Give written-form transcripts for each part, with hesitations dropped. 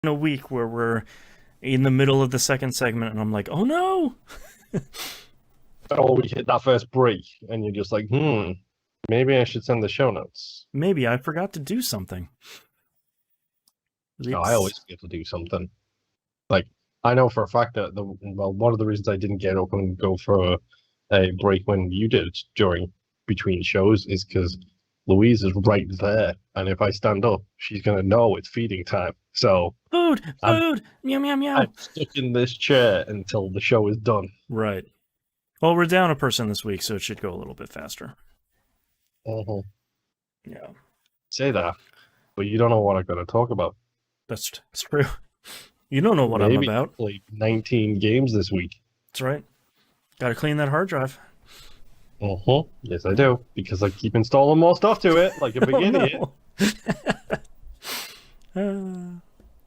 in a week where we're in the middle of the second segment and I'm like, oh no! Or we hit that first break and you're just like, maybe I should send the show notes. Maybe I forgot to do something. No, I always forget to do something. Like, I know for a fact that one of the reasons I didn't get up and go for a break when you did between shows is because Louise is right there, and if I stand up, she's gonna know it's feeding time. So Food! Meow, meow, meow. I'm stuck in this chair until the show is done. Right. Well, we're down a person this week, so it should go a little bit faster. Uh-huh. Yeah. Say that, but you don't know what I'm going to talk about. That's true. You don't know what Maybe I'm about. Played 19 games this week. That's right. Got to clean that hard drive. Uh-huh. Yes, I do, because I keep installing more stuff to it, like a big idiot.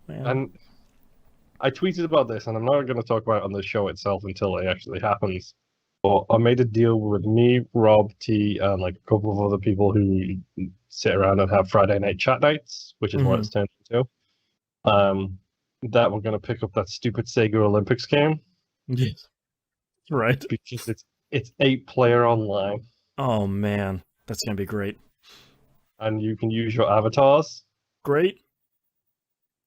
And I tweeted about this, and I'm not going to talk about it on the show itself until it actually happens. But I made a deal with me, Rob, T, and like a couple of other people who sit around and have Friday night chat nights, which is what it's turned into. That we're going to pick up that stupid Sega Olympics game. Yes. Right. Because it's 8-player online. Oh man, that's going to be great. And you can use your avatars. Great.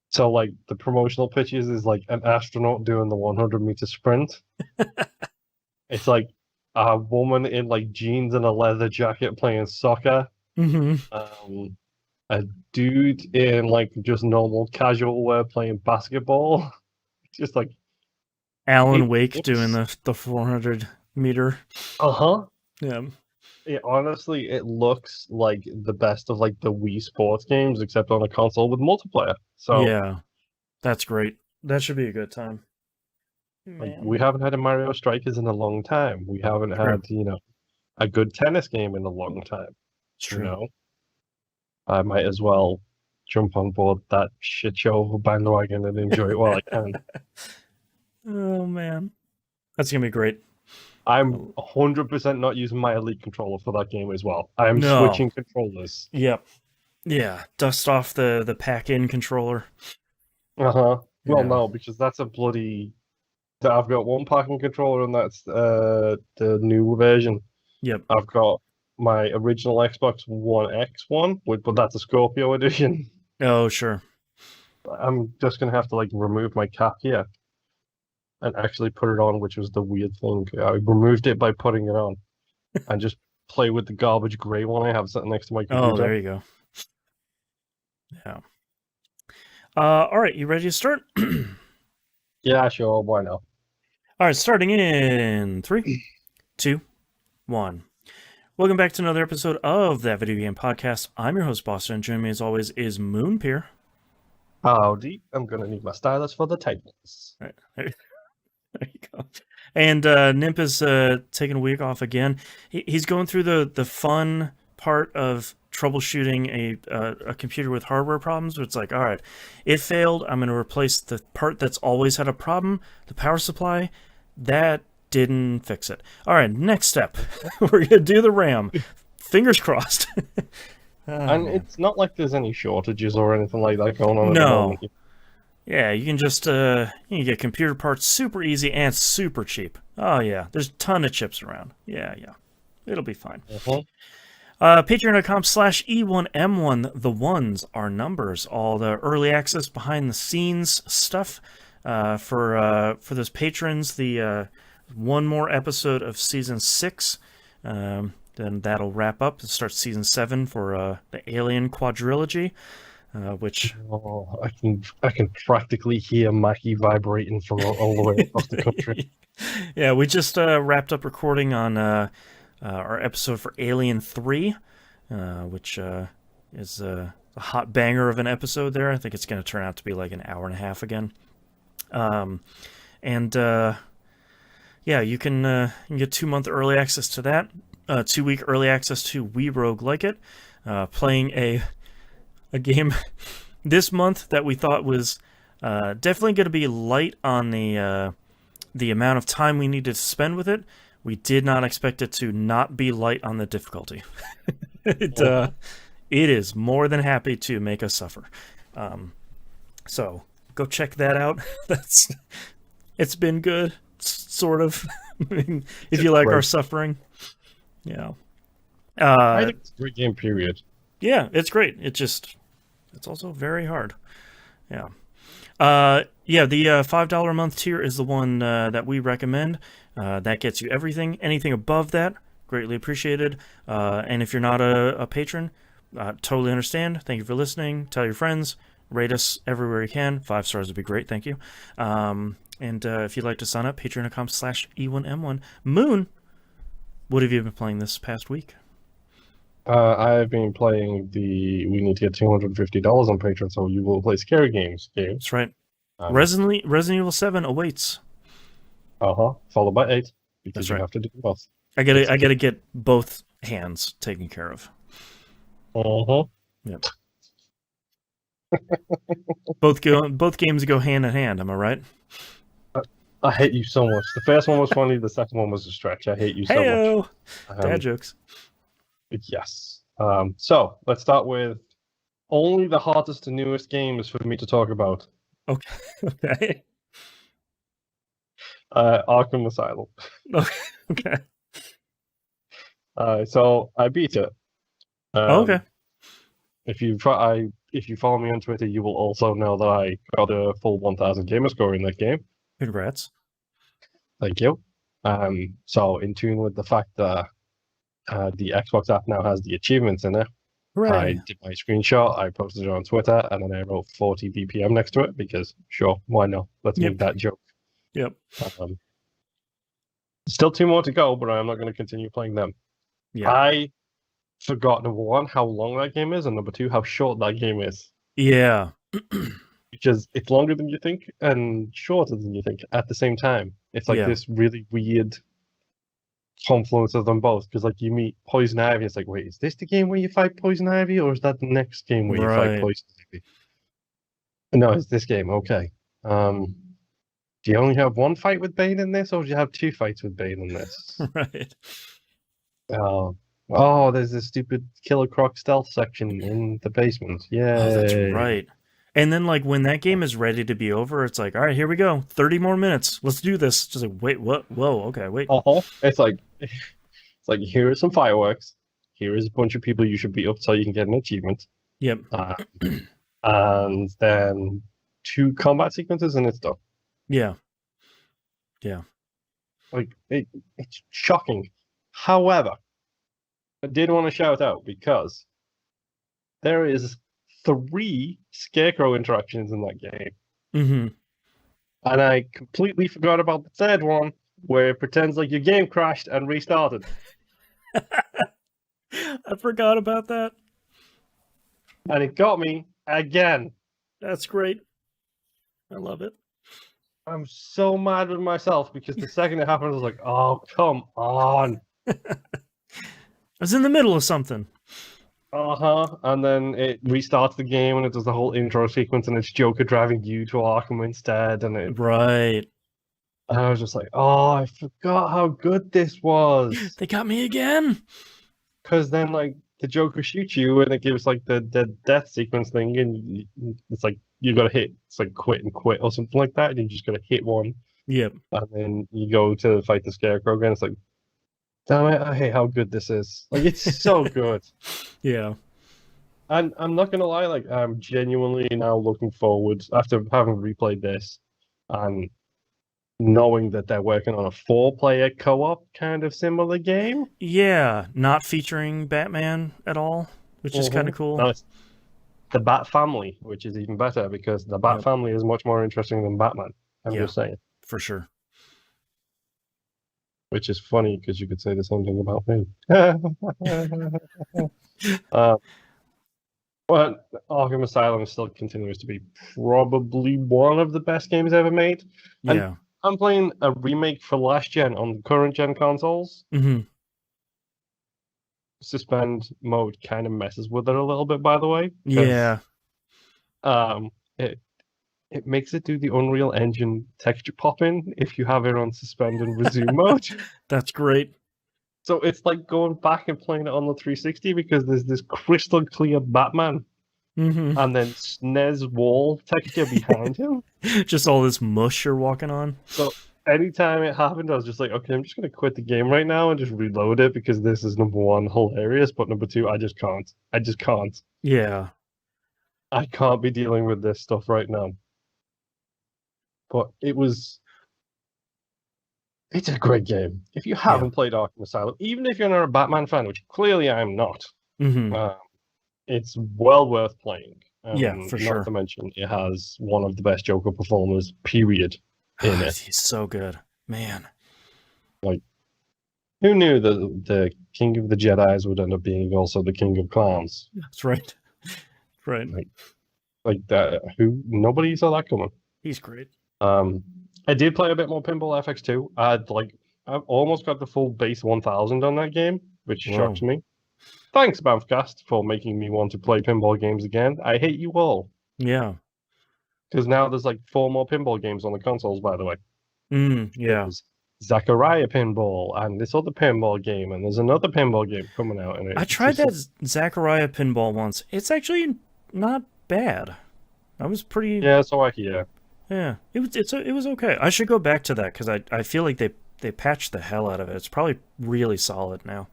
So like the promotional pictures is like an astronaut doing the 100-meter sprint. It's like a woman in like jeans and a leather jacket playing soccer. A dude in like just normal casual wear playing basketball. Just like Alan Wake doing the 400 meter. Yeah. Honestly, it looks like the best of like the Wii Sports games, except on a console with multiplayer. So yeah, that's great. That should be a good time. Like, we haven't had a Mario Strikers in a long time. We haven't had, a good tennis game in a long time. It's true. I might as well jump on board that shit show of a bandwagon and enjoy it while I can. Oh man, that's gonna be great. I'm 100% not using my Elite controller for that game as well. I'm switching controllers. Yep. Yeah, dust off the pack-in controller. Well, no, because that's a bloody... I've got one pack-in controller, and that's the new version. Yep. I've got my original Xbox One X one, but that's a Scorpio edition. Oh, sure. I'm just going to have to like remove my cap here and actually put it on, which was the weird thing. I removed it by putting it on and just play with the garbage gray one I have sitting next to my computer. Oh, there you go. Yeah. All right, you ready to start? Yeah, sure. Why not? All right, starting in 3, 2, 1. Welcome back to another episode of That Video Game Podcast. I'm your host, Boston, and joining me as always is Moonpier. Howdy. I'm going to need my stylus for the titles. All right. There you go. And Nimp is taking a week off again. He's going through the fun part of troubleshooting a computer with hardware problems. It's like, all right, it failed. I'm going to replace the part that's always had a problem, the power supply. That didn't fix it. All right, next step. We're going to do the RAM. Fingers crossed. And it's not like there's any shortages or anything like that going on at the moment. Yeah, you can just you can get computer parts super easy and super cheap. Oh yeah, there's a ton of chips around. Yeah. It'll be fine. Patreon.com/E1M1. The ones are numbers. All the early access, behind the scenes stuff for those patrons. The one more episode of season 6. Then that'll wrap up. It starts season 7 for the Alien quadrilogy. Which I can practically hear Mackie vibrating from all the way across the country. Yeah, we just wrapped up recording on our episode for Alien 3, which is a hot banger of an episode there. I think it's going to turn out to be like an hour and a half again. Yeah, you can get 2-month early access to that, 2-week early access to We Rogue Like It, playing a game this month that we thought was definitely going to be light on the amount of time we needed to spend with it. We did not expect it to not be light on the difficulty. It is more than happy to make us suffer. So go check that out. It's been good, sort of. I mean, if you like our suffering, yeah. I think it's a great game. Period. Yeah, it's great. It's also very hard. Yeah. Yeah, the $5 a month tier is the one that we recommend. That gets you everything. Anything above that, greatly appreciated. And if you're not a patron, totally understand. Thank you for listening. Tell your friends. Rate us everywhere you can. 5 stars would be great. Thank you. And if you'd like to sign up, patreon.com/E1M1. Moon, what have you been playing this past week? I've been playing we need to get $250 on Patreon, so you will play scary games. That's right. Resident Evil 7 awaits. Followed by 8. Because That's you right. have to do both. I gotta get both hands taken care of. Yep. Both games go hand in hand. Am I right? I hate you so much. The first one was funny. The second one was a stretch. I hate you so much. Dad jokes. Yes. So let's start with only the hottest and newest games for me to talk about. Okay. Arkham Asylum. Okay. So I beat it. Okay. If you follow me on Twitter, you will also know that I got a full 1,000 gamer score in that game. Congrats. Thank you. So in tune with the fact that the Xbox app now has the achievements in it, Hooray. I did my screenshot, I posted it on Twitter, and then I wrote 40 BPM next to it because, sure, why not? Let's make that joke. Yep. Still 2 more to go, but I'm not going to continue playing them. Yeah. I forgot, number 1, how long that game is, and number 2, how short that game is. Yeah. Because it's longer than you think and shorter than you think at the same time. It's like this really weird confluence of them both. Because like you meet Poison Ivy, it's like, wait, is this the game where you fight Poison Ivy, or is that the next game where you fight Poison Ivy? No, it's this game. Okay. Do you only have 1 fight with Bane in this, or do you have 2 fights with Bane in this? Right. Oh, there's this stupid Killer Croc stealth section in the basement. Yeah. Oh, that's right. And then, like, when that game is ready to be over, it's like, all right, here we go. 30 more minutes. Let's do this. Just like, wait, what? Whoa, okay, wait. It's like here are some fireworks. Here is a bunch of people you should beat up so you can get an achievement. Yep. And then 2 combat sequences and it's done. Yeah. Yeah. Like, it's shocking. However, I did want to shout out because there is 3 Scarecrow interactions in that game. Mm-hmm. And I completely forgot about the 3rd one, where it pretends like your game crashed and restarted. I forgot about that. And it got me again. That's great. I love it. I'm so mad with myself because the second it happened, I was like, oh, come on. I was in the middle of something. And then it restarts the game and it does the whole intro sequence and it's Joker driving you to Arkham instead. And right. And I was just like, oh, I forgot how good this was. They got me again. Because then, like, the Joker shoots you and it gives, like, the death sequence thing. And it's like, you got to hit, it's like quit and quit or something like that. And you just got to hit one. Yep. And then you go to fight the Scarecrow again. It's like, damn it, I hate how good this is. Like, it's so good. Yeah. And I'm not going to lie, like, I'm genuinely now looking forward, after having replayed this, and knowing that they're working on a 4-player co-op kind of similar game. Yeah, not featuring Batman at all, which is kind of cool. No, it's the Bat family, which is even better, because the Bat family is much more interesting than Batman. I'm just saying. For sure. Which is funny, because you could say the same thing about me. But Arkham Asylum still continues to be probably one of the best games ever made. And yeah. I'm playing a remake for last gen on current gen consoles. Mm-hmm. Suspend mode kind of messes with it a little bit, by the way. Yeah. It makes it do the Unreal Engine texture pop-in if you have it on suspend and resume mode. That's great. So it's like going back and playing it on the 360 because there's this crystal clear Batman and then SNES wall texture behind him. Just all this mush you're walking on. So anytime it happened, I was just like, okay, I'm just gonna quit the game right now and just reload it because this is number one, hilarious, but number two, I just can't. I just can't. Yeah. I can't be dealing with this stuff right now. But it's a great game. If you haven't played Arkham Asylum, even if you're not a Batman fan, which clearly I'm not, it's well worth playing. Yeah, for sure. Not to mention, it has one of the best Joker performers, period, in it. He's so good. Man. Like, who knew that the King of the Jedis would end up being also the King of Clowns? That's right. Right. Like that. Nobody saw that coming. He's great. I did play a bit more Pinball FX too. I've almost got the full base 1000 on that game, which shocked me. Thanks, Bamfcast, for making me want to play pinball games again. I hate you all. Yeah. Because now there's like 4 more pinball games on the consoles, by the way. Yeah. There's Zachariah Pinball and this other pinball game, and there's another pinball game coming out. And I tried that Zachariah Pinball once. It's actually not bad. I was pretty... Yeah, so I hear. Yeah, it was okay. I should go back to that because I feel like they patched the hell out of it. It's probably really solid now.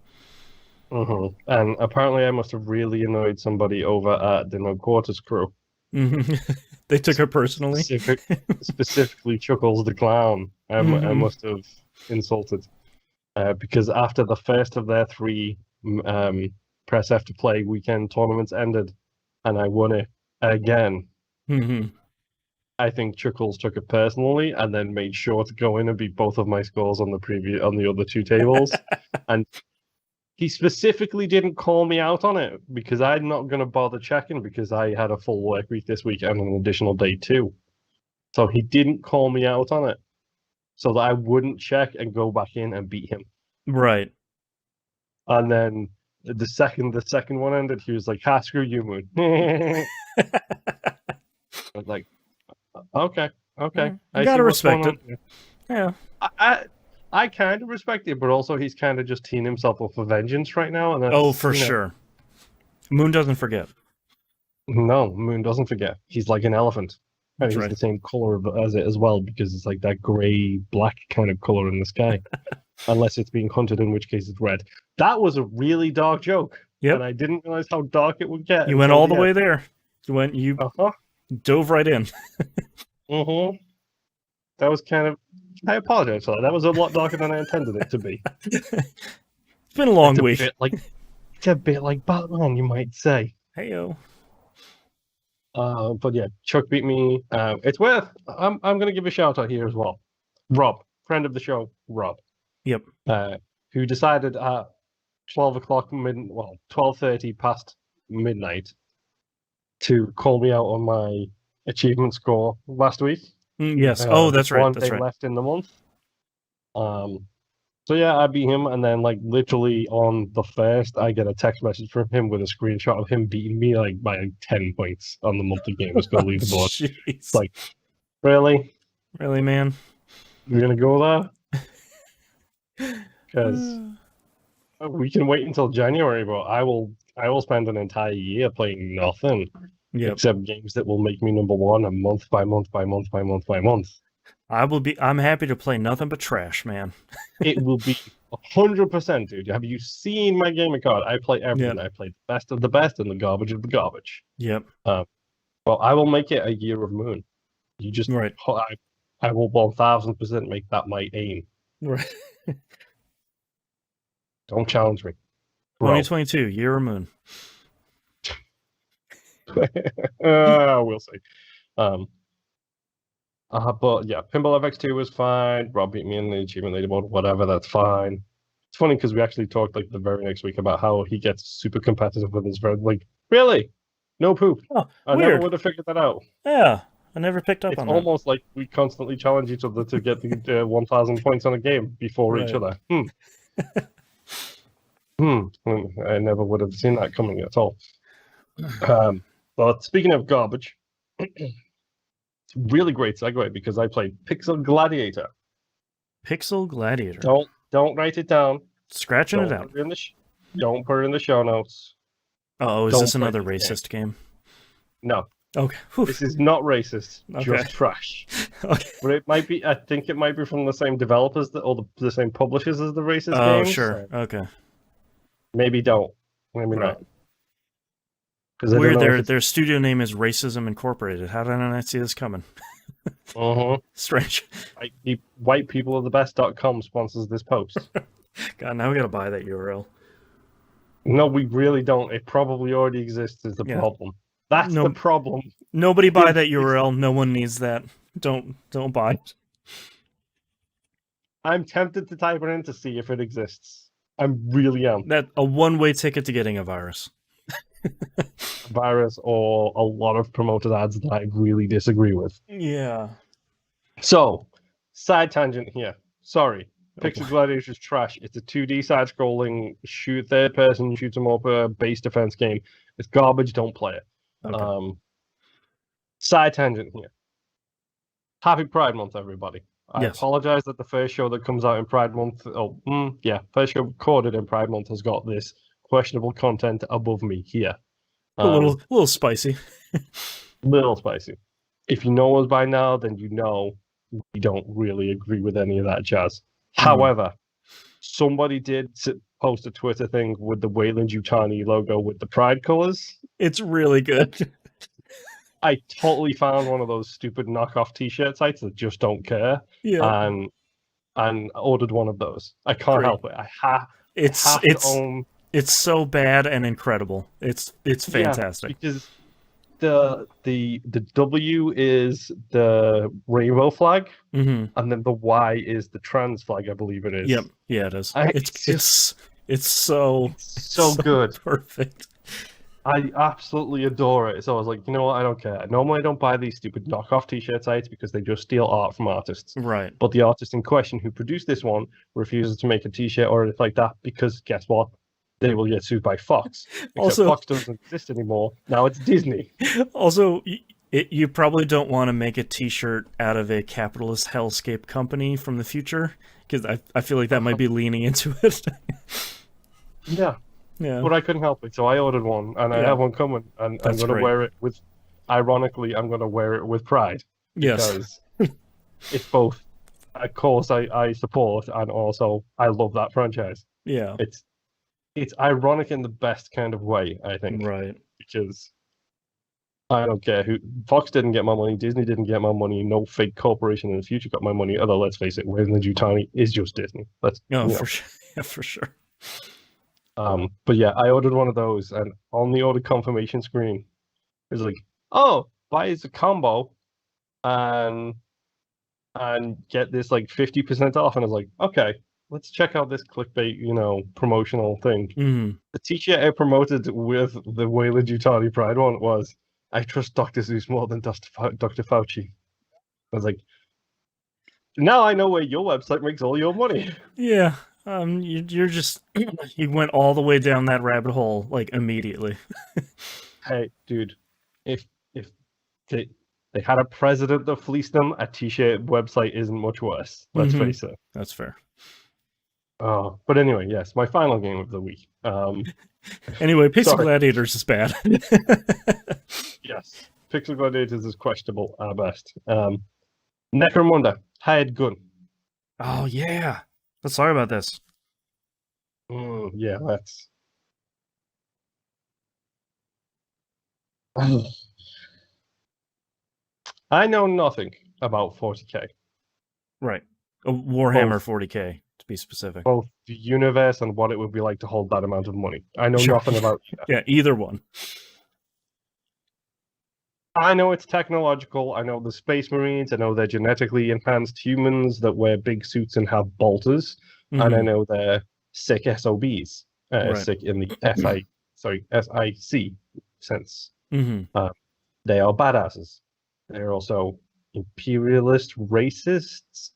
And apparently I must have really annoyed somebody over at the No Quarters crew. They took it personally. Specifically Chuckles the Clown. I must have insulted. Because after the first of their 3 Press F to Play weekend tournaments ended, and I won it again. I think Chuckles took it personally and then made sure to go in and beat both of my scores on the other 2 tables. And he specifically didn't call me out on it because I'm not going to bother checking because I had a full work week this week and an additional day too. So he didn't call me out on it so that I wouldn't check and go back in and beat him. Right. And then the second one ended, he was like, screw you, Moon. I was like, okay. You gotta respect it. Yeah. I kind of respect it, but also he's kind of just teeing himself up for vengeance right now. And for sure. Moon doesn't forget. No, Moon doesn't forget. He's like an elephant. And he's the same color as it as well, because it's like that gray-black kind of color in the sky. Unless it's being hunted, in which case it's red. That was a really dark joke. Yep. And I didn't realize how dark it would get. You went all the way there. You dove right in. That was kind of... I apologize for that. That was a lot darker than I intended it to be. It's been a long week. It's a bit like Batman, you might say. Hey-o. But yeah, Chuck beat me. It's worth... I'm going to give a shout-out here as well. Rob, friend of the show, Rob. Yep. Who decided at 12:30 past midnight to call me out on my achievement score last week. Yes. That's right. One That's day right. left in the month. So yeah, I beat him, and then like literally on the 1st, I get a text message from him with a screenshot of him beating me like by 10 points on the monthly game leaderboard. It's like, really, man, you're gonna go there? Because we can wait until January, but I will spend an entire year playing nothing. Except games that will make me number 1 a month by month by month by month by month. I'm happy to play nothing but trash, man. It will be 100%, dude. Have you seen my gamer card? I play everything. I play the best of the best and the garbage of the garbage. Yep. Well, I will make it a year of Moon. You just right. I will 1000% make that my aim. Right. Don't challenge me. 2022, year of Moon. We'll see. But yeah, Pinball FX2 was fine. Rob beat me in the achievement leaderboard, whatever, that's fine. It's funny because we actually talked like the very next week about how he gets super competitive with his friends. Like, really? No poop. Oh, I never would have figured that out. Yeah, I never picked up on that. It's almost like we constantly challenge each other to get the 1,000 points on a game before each other. I never would have seen that coming at all. But speaking of garbage, it's really great segue because I played Pixel Gladiator. Pixel Gladiator. Don't write it down. Scratching it out. Don't put it in the show notes. Oh, is this another racist game? No, Okay. Whew. this is not racist. Okay. Just trash. Okay. But it might be. I think it might be from the same developers or the same publishers as the racist Oh, games. sure. So Okay. maybe don't. Maybe Right. not. Because I don't Weird. know if it's. Their studio name is Racism Incorporated. How did I not see this coming? Strange. Whitepeoplearethebest.com sponsors this post. God, now we gotta buy that URL. No, we really don't. It probably already exists. Is the problem? That's No, the problem. nobody buy that URL. No one needs that. Don't buy it. I'm tempted to type it in to see if it exists. I really am. That a one-way ticket to getting a virus. Virus or a lot of promoted ads that I really disagree with. Yeah. So, side tangent here. Sorry. Oh, Pixel Gladiator is trash. It's a 2D side-scrolling third-person shoot 'em up base defense game. It's garbage. Don't play it. Okay. Side tangent here. Happy Pride Month, everybody. I apologize that the first show that comes out in Pride Month, first show recorded in Pride Month has got this questionable content above me here. A little spicy. Little spicy. If you know us by now, then you know we don't really agree with any of that jazz. However, somebody did post a Twitter thing with the Wayland-Yutani logo with the Pride colors. It's really good. I totally found one of those stupid knockoff T-shirt sites that just don't care. Yeah. And ordered one of those. I can't help it. I have to own. It's so bad and incredible. It's fantastic. Yeah, because the W is the rainbow flag, and then the Y is the trans flag. I believe it is. Yep. Yeah, it is. It's so good. Perfect. I absolutely adore it. So I was like, you know what? I don't care. Normally, I don't buy these stupid knockoff T-shirt sites because they just steal art from artists. Right. But the artist in question who produced this one refuses to make a T-shirt or anything like that because guess what? They will get sued by Fox. Except Fox doesn't exist anymore. Now it's Disney. Also, you probably don't want to make a T-shirt out of a capitalist hellscape company from the future because I feel like that might be leaning into it. Yeah. Yeah. But I couldn't help it, so I ordered one, and I have one coming, and I'm going to wear it with. Ironically, I'm going to wear it with pride. Yes. Because it's both. Of course, I support, and also I love that franchise. Yeah. It's ironic in the best kind of way, I think. Right. Because I don't care who. Fox didn't get my money. Disney didn't get my money. No fake corporation in the future got my money. Although, let's face it, Wayland-Yutani is just Disney. For sure. Yeah, for sure. But yeah, I ordered one of those, and on the order confirmation screen, it was like, "Oh, buy as a combo, and get this like 50% off." And I was like, "Okay, let's check out this clickbait, promotional thing." The T-shirt I promoted with the Wayland-Yutani Pride one was, "I trust Dr. Zeus more than Dr. Fauci." I was like, now I know where your website makes all your money. Yeah. You're just you went all the way down that rabbit hole like immediately. Hey, dude, if they had a president that fleeced them, a T-shirt website isn't much worse. Let's face it. That's fair. But anyway, yes, my final game of the week. Anyway, Pixel Gladiators is bad. Yes, Pixel Gladiators is questionable at best. Necromunda, hired gun. Oh yeah. Let's talk about this. Yeah, let's. I know nothing about 40K. Right. Warhammer 40K, to be specific. Both the universe and what it would be like to hold that amount of money. I know nothing about either. Yeah, either one. I know it's technological. I know the Space Marines. I know they're genetically enhanced humans that wear big suits and have bolters. And I know they're sick SOBs. Sick in the SIC sense. They are badasses. They're also imperialist racists.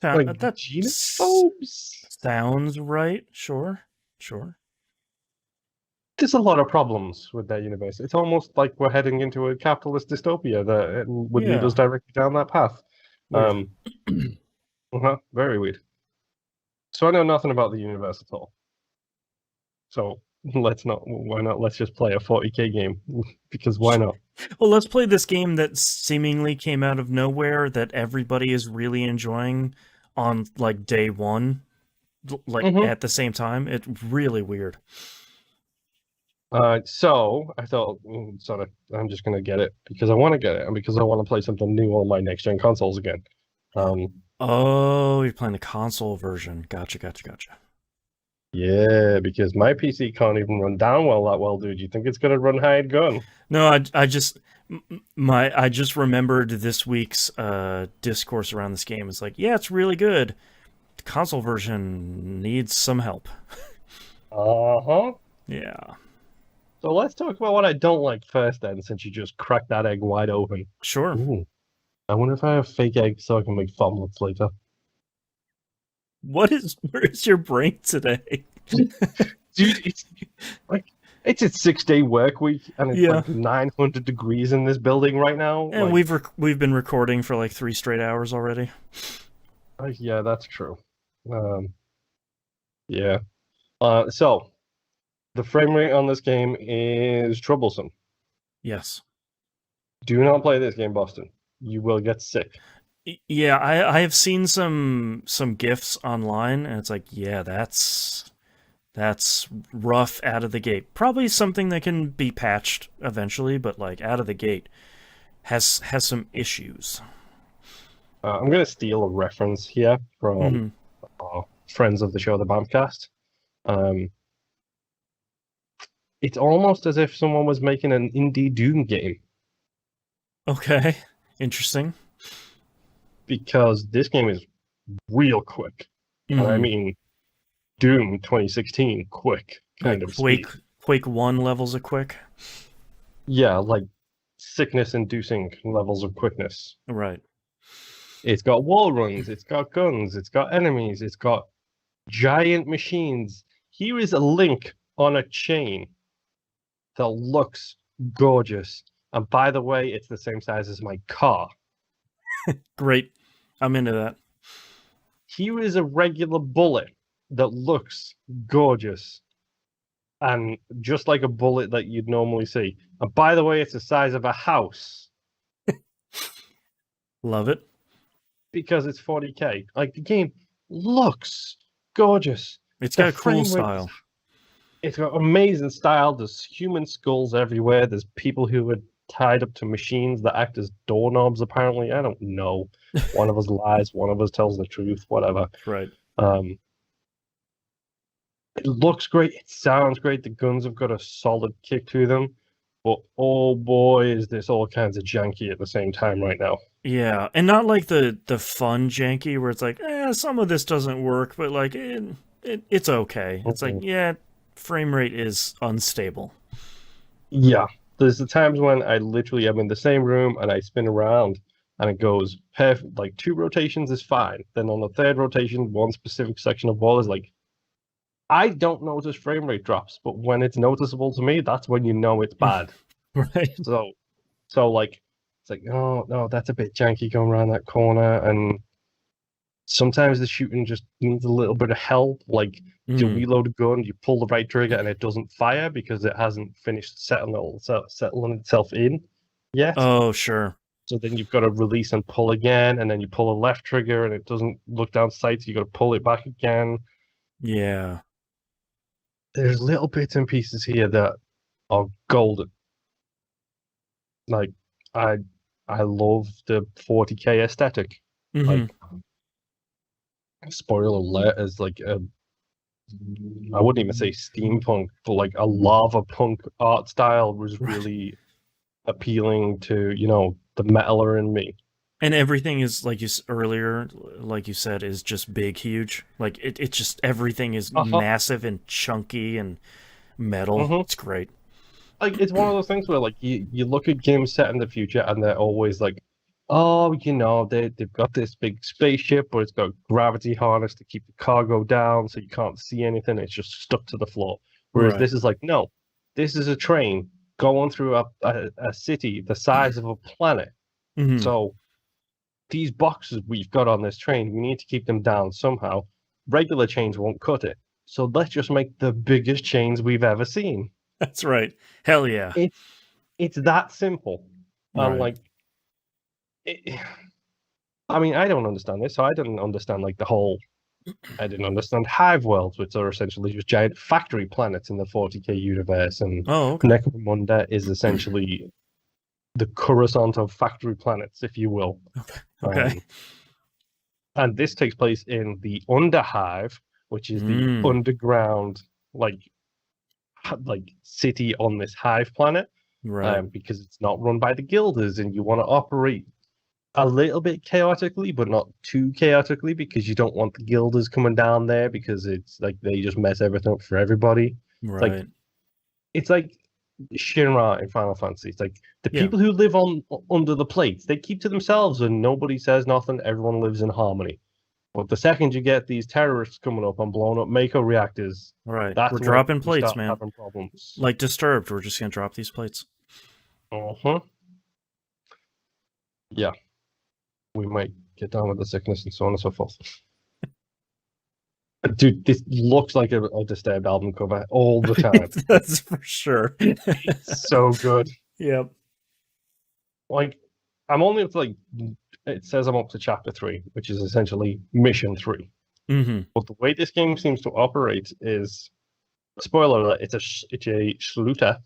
Like xenophobes. Sounds right. Sure. There's a lot of problems with that universe. It's almost like we're heading into a capitalist dystopia that would lead us directly down that path. Very weird. So I know nothing about the universe at all. So Why not? Let's just play a 40k game because why not? Well, let's play this game that seemingly came out of nowhere that everybody is really enjoying on like day one, like Hmm. at the same time. It's really weird. So I thought, sort of, I'm just gonna get it because I want to get it and because I want to play something new on my next gen consoles again. Um, Oh, you're playing the console version. Gotcha, gotcha, gotcha. yeah, because my PC can't even run down well that well, dude. You think it's gonna run hired gun? No, I just remembered this week's discourse around this game. It's like, yeah, it's really good. The console version needs some help. Uh-huh. Yeah, So let's talk about what I don't like first, then, since you just cracked that egg wide open. sure. Ooh, I wonder if I have fake eggs so I can make omelets later. Where is your brain today? Dude, it's like it's a 6-day work week, and it's Yeah. like 900 degrees in this building right now. And Like, we've been recording for like 3 straight hours already. yeah, that's true. Um, yeah. So the frame rate on this game is troublesome. Yes. Do not play this game, Boston. You will get sick. Yeah, I have seen some gifs online, and it's like, yeah, that's rough out of the gate. Probably something that can be patched eventually, but like out of the gate has some issues. I'm going to steal a reference here from Hmm. our friends of the show, the Bamcast. Um, it's almost as if someone was making an indie Doom game Okay, interesting. because this game is real quick. And I Hmm. mean Doom 2016 quick Like kind of speed. Quake 1 levels of quick. Yeah, like sickness-inducing levels of quickness. Right. It's got wall runs, it's got guns, it's got enemies, it's got giant machines. Here is a link on a chain that looks gorgeous. And by the way, it's the same size as my car. Great. I'm into that. Here is a regular bullet that looks gorgeous. And just like a bullet that you'd normally see. And by the way, it's the size of a house Love it. because it's 40k. Like the game looks gorgeous. It's The got a cool frame rate, style. it's got amazing style. There's human skulls everywhere. There's people who are tied up to machines that act as doorknobs, apparently. I don't know. One of us lies, one of us tells the truth, whatever. Right. Um, it looks great. It sounds great. The guns have got a solid kick to them. But oh boy, is this all kinds of janky at the same time right now. Yeah, and not like the fun janky where it's like, some of this doesn't work, but like it's okay. It's like, yeah, frame rate is unstable. Yeah, there's the times when I literally am in the same room and I spin around and it goes perfect. Like 2 rotations is fine. Then on the third rotation, one specific section of wall is like, I don't notice frame rate drops, but when it's noticeable to me, that's when you know it's bad. Right. So like, it's like, oh no, that's a bit janky going around that corner, and sometimes the shooting just needs a little bit of help. Like you Mm. reload a gun, you pull the right trigger, and it doesn't fire because it hasn't finished settling itself in yet. Oh, sure. So then you've got to release and pull again, and then you pull a left trigger, and it doesn't look down sight, so you got to pull it back again. Yeah. There's little bits and pieces here that are golden. Like I I love the 40k aesthetic. Hmm. Like spoiler alert is like a I wouldn't even say steampunk, but like a lava punk art style was Right. really appealing to, the metaler in me. And everything is like earlier, like you said, is just big, huge. Like it just everything is Uh-huh. massive and chunky and metal. Hmm. It's great. Like it's one of those things where like you look at games set in the future and they're always like, oh, they've got this big spaceship, but it's got a gravity harness to keep the cargo down, so you can't see anything. It's just stuck to the floor. Whereas Right. this is like, no, this is a train going through a city the size of a planet. Hmm. So these boxes we've got on this train, we need to keep them down somehow. Regular chains won't cut it. So let's just make the biggest chains we've ever seen. That's right. Hell yeah. It's that simple. And Right. like, it, I mean, I don't understand this, so I didn't understand like the whole. I didn't understand hive worlds, which are essentially just giant factory planets in the 40k universe, and Oh, okay. Necromunda is essentially the Coruscant of factory planets, if you will. Okay. And this takes place in the Underhive, which is the Mm, underground, like city on this hive planet, right. because it's not run by the guilders, and you want to operate a little bit chaotically, but not too chaotically, because you don't want the guilders coming down there because it's like they just mess everything up for everybody. Right. It's like Shinra in Final Fantasy. It's like the Yeah. people who live on under the plates, they keep to themselves and nobody says nothing. Everyone lives in harmony. But the second you get these terrorists coming up and blowing up Mako reactors, Right. We're that's when dropping we plates, start man. having problems. Like Disturbed, we're just gonna drop these plates. Uh-huh. Yeah. We might get down with the sickness and so on and so forth. Dude, this looks like a Disturbed album cover all the time. That's for sure. It's so good. Yep. Like, I'm only up to like, it says I'm up to chapter 3, which is essentially mission 3. Mm-hmm. But the way this game seems to operate is, spoiler alert, it's a Schluter.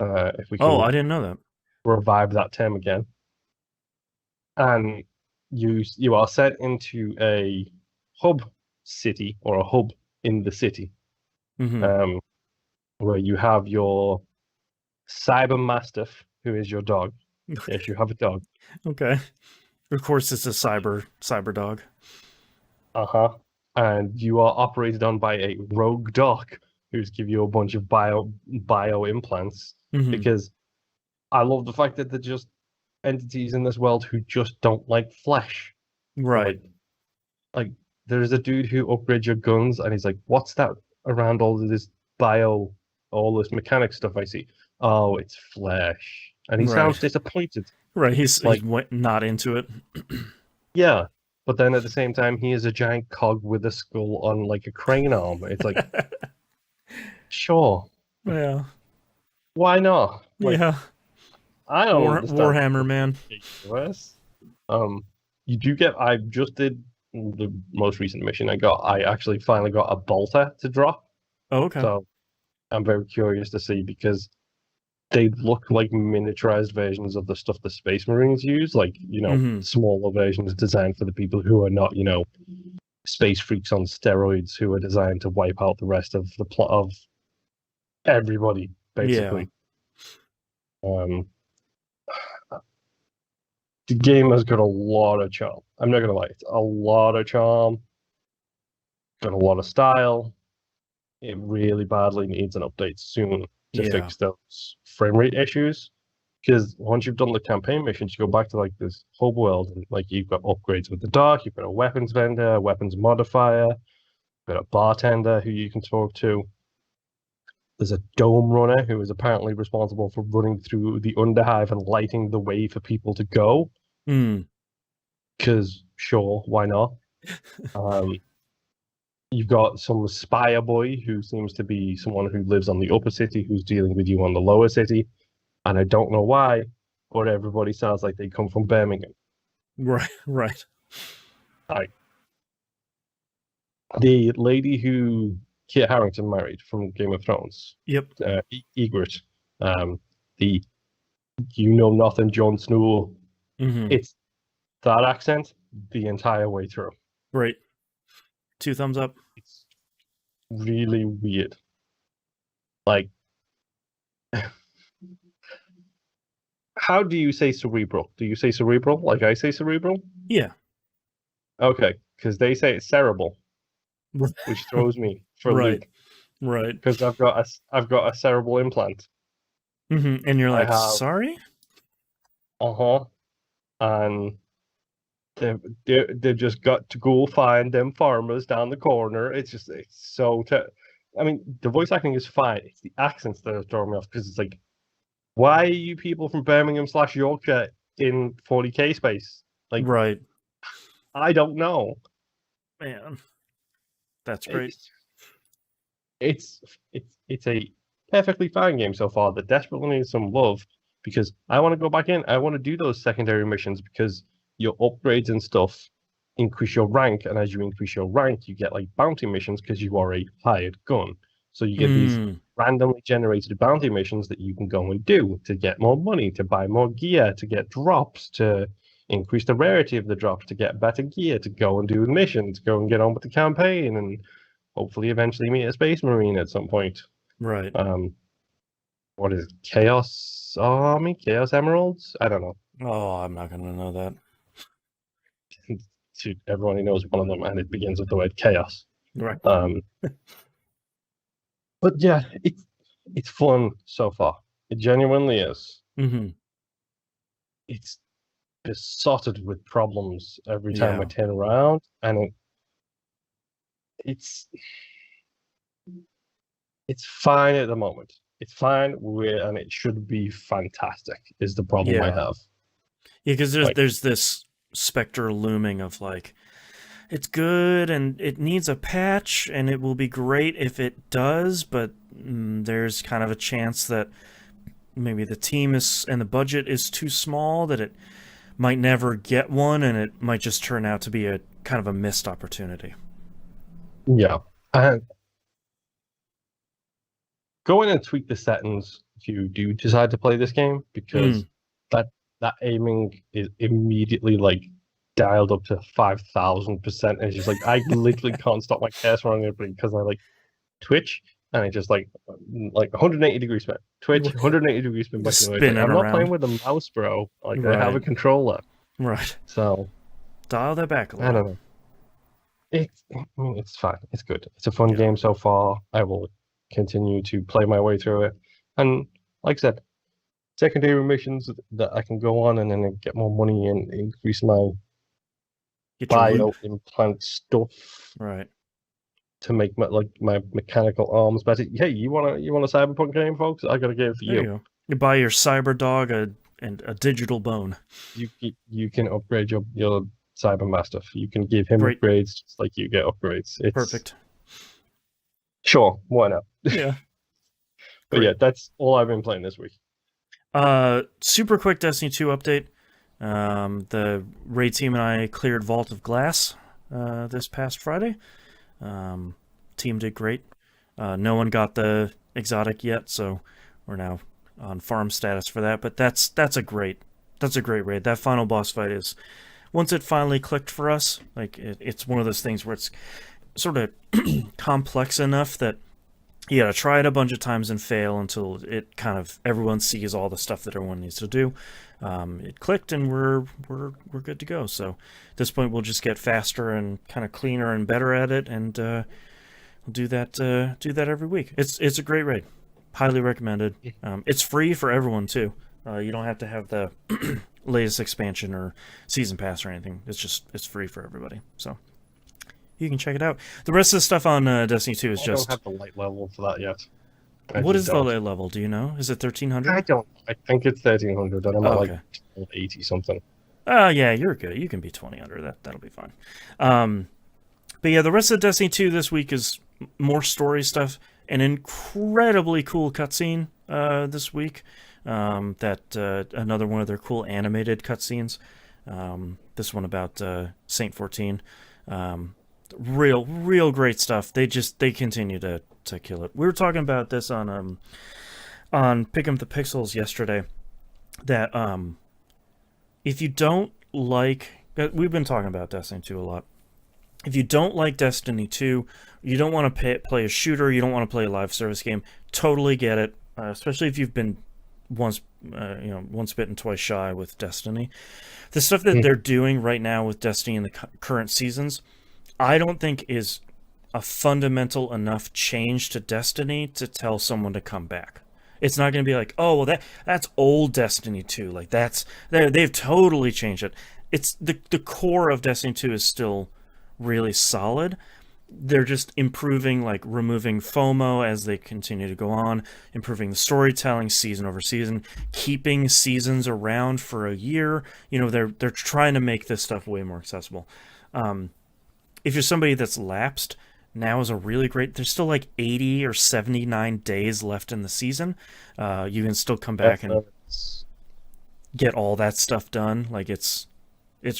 If we Oh, can I didn't know that. revive that term again, and you are sent into a hub city or a hub in the city, Mm-hmm. where you have your cyber mastiff, who is your dog. Yes, you have a dog. Okay. Of course, it's a cyber dog. Uh-huh. And you are operated on by a rogue doc who's give you a bunch of bio implants, Mm-hmm. because I love the fact that they're just entities in this world who just don't like flesh. Right. Like there's a dude who upgrades your guns and he's like, what's that around all of this all this mechanic stuff I see? Oh, it's flesh. And he Right. sounds disappointed. Right. He's Like, not into it. yeah. But then at the same time, he is a giant cog with a skull on like a crane arm. It's like, sure, Yeah. why not? Like, Yeah. I don't understand Warhammer, the man. US. You do get. I just did the most recent mission I got. I actually finally got a bolter to drop. Oh, okay. So I'm very curious to see, because they look like miniaturized versions of the stuff the Space Marines use, like, Mm-hmm. smaller versions designed for the people who are not, space freaks on steroids who are designed to wipe out the rest of the plot of everybody, Yeah. basically. Um, the game has got a lot of charm. I'm not gonna lie, it's a lot of charm, got a lot of style. It really badly needs an update soon to Yeah. fix those frame rate issues. Because once you've done the campaign missions, you go back to like this hub world, and like you've got upgrades with the dark, you've got a weapons vendor, a weapons modifier, you've got a bartender who you can talk to. There's a dome runner who is apparently responsible for running through the underhive and lighting the way for people to go. Mm. Because sure, why not? Um, you've got some spire boy who seems to be someone who lives on the upper city who's dealing with you on the lower city. And I don't know why, but everybody sounds like they come from Birmingham. Right. Right. Like the lady who Kit Harington married from Game of Thrones, Yep. Ygritte, the you know nothing Jon Snow. Mm-hmm. It's that accent the entire way through. Right. 2 thumbs up. It's really weird. Like, how do you say cerebral? Do you say cerebral like I say cerebral? Yeah. Okay, because they say it's cerebral, which throws me for a Right. loop. Right. Because I've got a cerebral implant. Mm-hmm. And you're I like, have sorry? and they've just got to go find them farmers down the corner. It's so. I mean, the voice acting is fine. It's the accents that are throwing me off, because it's like, why are you people from Birmingham/Yorkshire in 40k space? Like, Right. I don't know. Man. That's great. It's it's a perfectly fine game so far that desperately needs some love because I want to go back in. I want to do those secondary missions because your upgrades and stuff increase your rank, and as you increase your rank, you get like bounty missions because you are a hired gun. So you get these Mm, randomly generated bounty missions that you can go and do to get more money, to buy more gear, to get drops, to increase the rarity of the drops, to get better gear, to go and do missions, go and get on with the campaign, and hopefully eventually meet a space marine at some point. right. Um, what is it? Chaos Army? Chaos Emeralds? I don't know. Oh, I'm not gonna know that. Everyone knows one of them, and it begins with the word chaos. Right. Um, but yeah, it's fun so far. It genuinely is. Mm-hmm. It's besotted with problems every time I Yeah. turn around, and it's it's fine at the moment. It's fine, and it should be fantastic. Is the problem I Yeah. have? Yeah, because Like, there's this specter looming of like it's good and it needs a patch and it will be great if it does, but there's kind of a chance that maybe the team is and the budget is too small that it might never get one and it might just turn out to be a kind of a missed opportunity. yeah, and go in and tweak the settings if you do decide to play this game because Mm. that that aiming is immediately like dialed up to 5,000%. And it's just like I literally can't stop my cursor on it because I like Twitch and it just like 180 degrees spin, Twitch 180 degrees spin back Just and away. It's like spinning I'm not playing around. with a mouse, bro. Like I have Right. a controller, Right. so Dial that back a I little. don't know. I mean, it's fine. It's good. It's a fun Yeah. game so far. I will continue to play my way through it. And like I said, secondary missions that I can go on and then get more money and increase my Get your loot. bio implant stuff Right. to make my mechanical arms better. Hey, you want a cyberpunk game, folks? I gotta give There you you. go. You buy your cyber dog and a digital bone. You can upgrade your cybermaster. You can give him Great. upgrades just like you get upgrades. It's Perfect. sure, why not? Yeah. But yeah, Great. that's all I've been playing this week. Super quick Destiny 2 update. The raid team and I cleared Vault of Glass this past Friday. Team did great. No one got the exotic yet, so we're now on farm status for that. But that's a great raid. That final boss fight is once it finally clicked for us. Like it's one of those things where it's sort of complex enough that you gotta try it a bunch of times and fail until it kind of everyone sees all the stuff that everyone needs to do. It clicked and we're good to go. So at this point we'll just get faster and kind of cleaner and better at it, and we'll do that every week. It's a great raid, highly recommended. It's free for everyone too. You don't have to have the latest expansion or season pass or anything. It's free for everybody. So you can check it out. The rest of the stuff on Destiny 2 is I don't just. have the light level for that yet. What is the level? Do you know? Is it 1300? I don't. I think it's 1,300, and I'm Oh, at like okay. 80 something. Oh, yeah, you're good. You can be 20 under that. That'll be fine. But yeah, the rest of Destiny 2 this week is more story stuff. An incredibly cool cutscene this week. Another one of their cool animated cutscenes. This one about Saint 14. Real great stuff. They continue to kill it. We were talking about this on Pick 'em the Pixels yesterday. That if you don't like, we've been talking about Destiny 2 a lot. If you don't like Destiny 2, you don't want to play a shooter, you don't want to play a live service game, totally get it. Especially if you've been once bitten, twice shy with Destiny. The stuff that they're doing right now with Destiny in the current seasons, I don't think is a fundamental enough change to Destiny to tell someone to come back. It's not going to be like, oh, well, that's old Destiny 2. Like they've totally changed it. It's the core of Destiny 2 is still really solid. They're just improving, like removing FOMO as they continue to go on, improving the storytelling season over season, keeping seasons around for a year. They're trying to make this stuff way more accessible. If you're somebody that's lapsed, now is a really great. There's still like 80 or 79 days left in the season. You can still come back and get all that stuff done. Like it's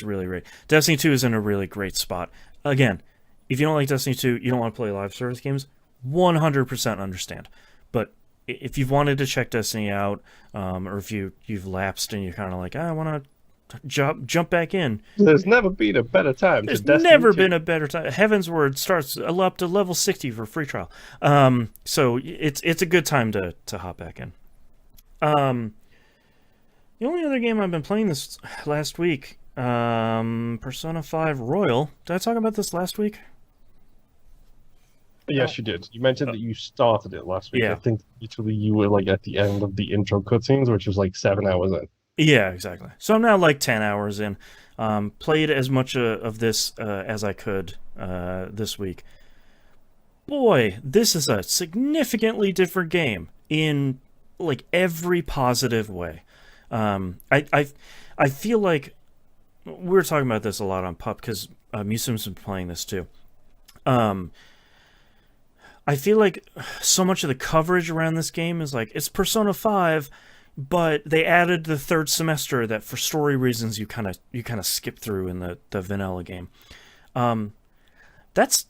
really great. Destiny 2 is in a really great spot. Again, if you don't like Destiny 2, you don't want to play live service games, 100% understand. But if you've wanted to check Destiny out, or if you've lapsed and you're kind of like, I want to jump back in. There's never been a better time. There's never been a better time. Heaven's Word starts up to level 60 for free trial. So it's a good time to hop back in. The only other game I've been playing this last week, Persona 5 Royal. Did I talk about this last week? Yes, you did. You mentioned that you started it last week. Yeah. I think literally you were like at the end of the intro cutscenes, which was like 7 hours in. Yeah, exactly. So I'm now like 10 hours in. Played as much of this as I could this week. Boy, this is a significantly different game in like every positive way. I feel like we were talking about this a lot on Pup because Musum's been playing this too. I feel like so much of the coverage around this game is like, it's Persona 5, but they added the third semester that for story reasons you kind of skip through in the vanilla game. That's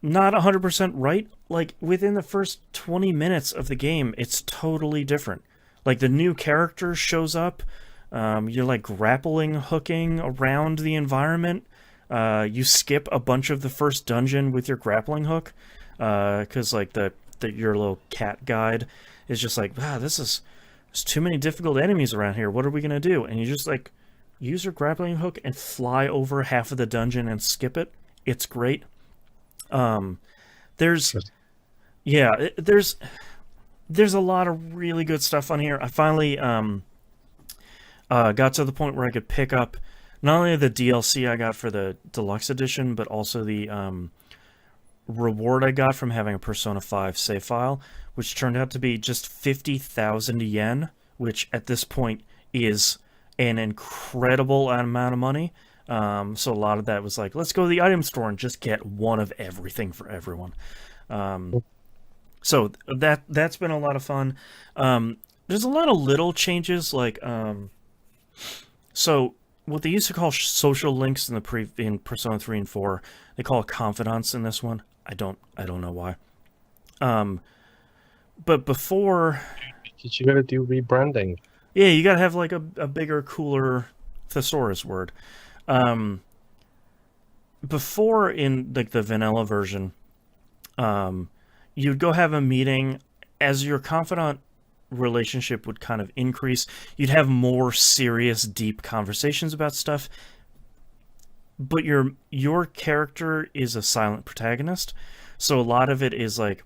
not 100% right. Like within the first 20 minutes of the game, it's totally different. Like the new character shows up. You're like grappling hooking around the environment. You skip a bunch of the first dungeon with your grappling hook. Because like your little cat guide is just like, there's too many difficult enemies around here. What are we gonna do? And you just like use your grappling hook and fly over half of the dungeon and skip it. It's great. There's a lot of really good stuff on here. I finally got to the point where I could pick up not only the DLC I got for the deluxe edition, but also the reward I got from having a Persona 5 save file, which turned out to be just 50,000 yen, which at this point is an incredible amount of money. So a lot of that was like, let's go to the item store and just get one of everything for everyone. So that's been a lot of fun. There's a lot of little changes, like so what they used to call social links in Persona 3 and 4, they call it confidants in this one. I don't know why. But before, you gotta do rebranding. Yeah, you gotta have like a bigger, cooler thesaurus word. Before in like the vanilla version, you'd go have a meeting. As your confidant relationship would kind of increase, you'd have more serious, deep conversations about stuff. But your character is a silent protagonist, so a lot of it is like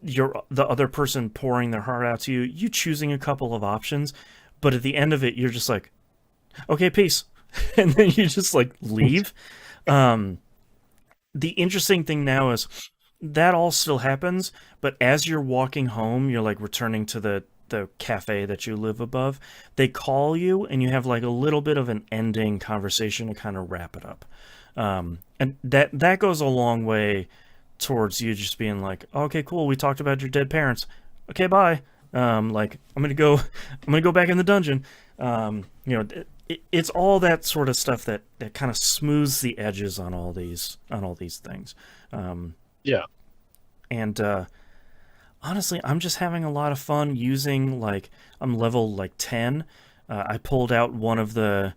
the other person pouring their heart out to you, you choosing a couple of options, but at the end of it, you're just like, okay, peace, and then you just like leave. The interesting thing now is that all still happens, but as you're walking home, you're like returning to the cafe that you live above, they call you and you have like a little bit of an ending conversation to kind of wrap it up. And that goes a long way towards you just being like, okay, cool, we talked about your dead parents. Okay, bye. Like I'm gonna go back in the dungeon. It's all that sort of stuff that kind of smooths the edges on all these things. Yeah. And honestly, I'm just having a lot of fun using, like, I'm level, like, 10. I pulled out one of the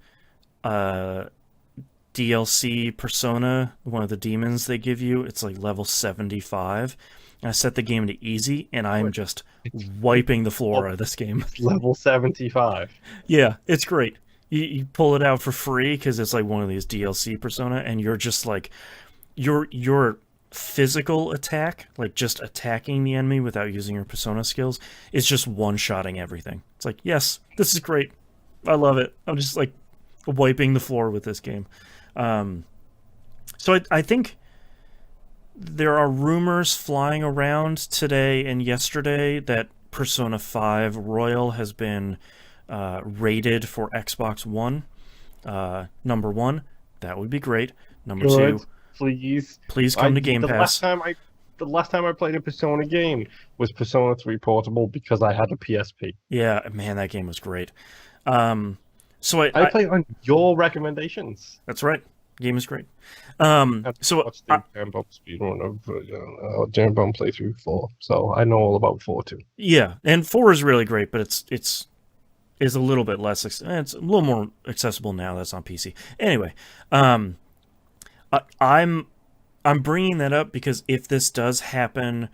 DLC Persona, one of the demons they give you. It's, like, level 75. I set the game to easy, and I'm just wiping the floor out of this game. Level 75. Yeah, it's great. You pull it out for free, because it's, like, one of these DLC Persona, and you're just, like, your physical attack, like just attacking the enemy without using your Persona skills, is just one-shotting everything. It's like, yes, this is great. I love it. I'm just like wiping the floor with this game. So I think there are rumors flying around today and yesterday that Persona 5 Royal has been rated for Xbox One. Number one, that would be great. Number two, please. Please come to Game Pass. The last time I played a Persona game was Persona 3 Portable because I had a PSP. Yeah, man, that game was great. So I played on your recommendations. That's right. Game is great. So watched the Jambomb speedrun of Jambomb playthrough 4, so I know all about 4 too. Yeah, and 4 is really great, but it's a little bit less. It's a little more accessible now. That's on PC. Anyway, I'm bringing that up because if this does happen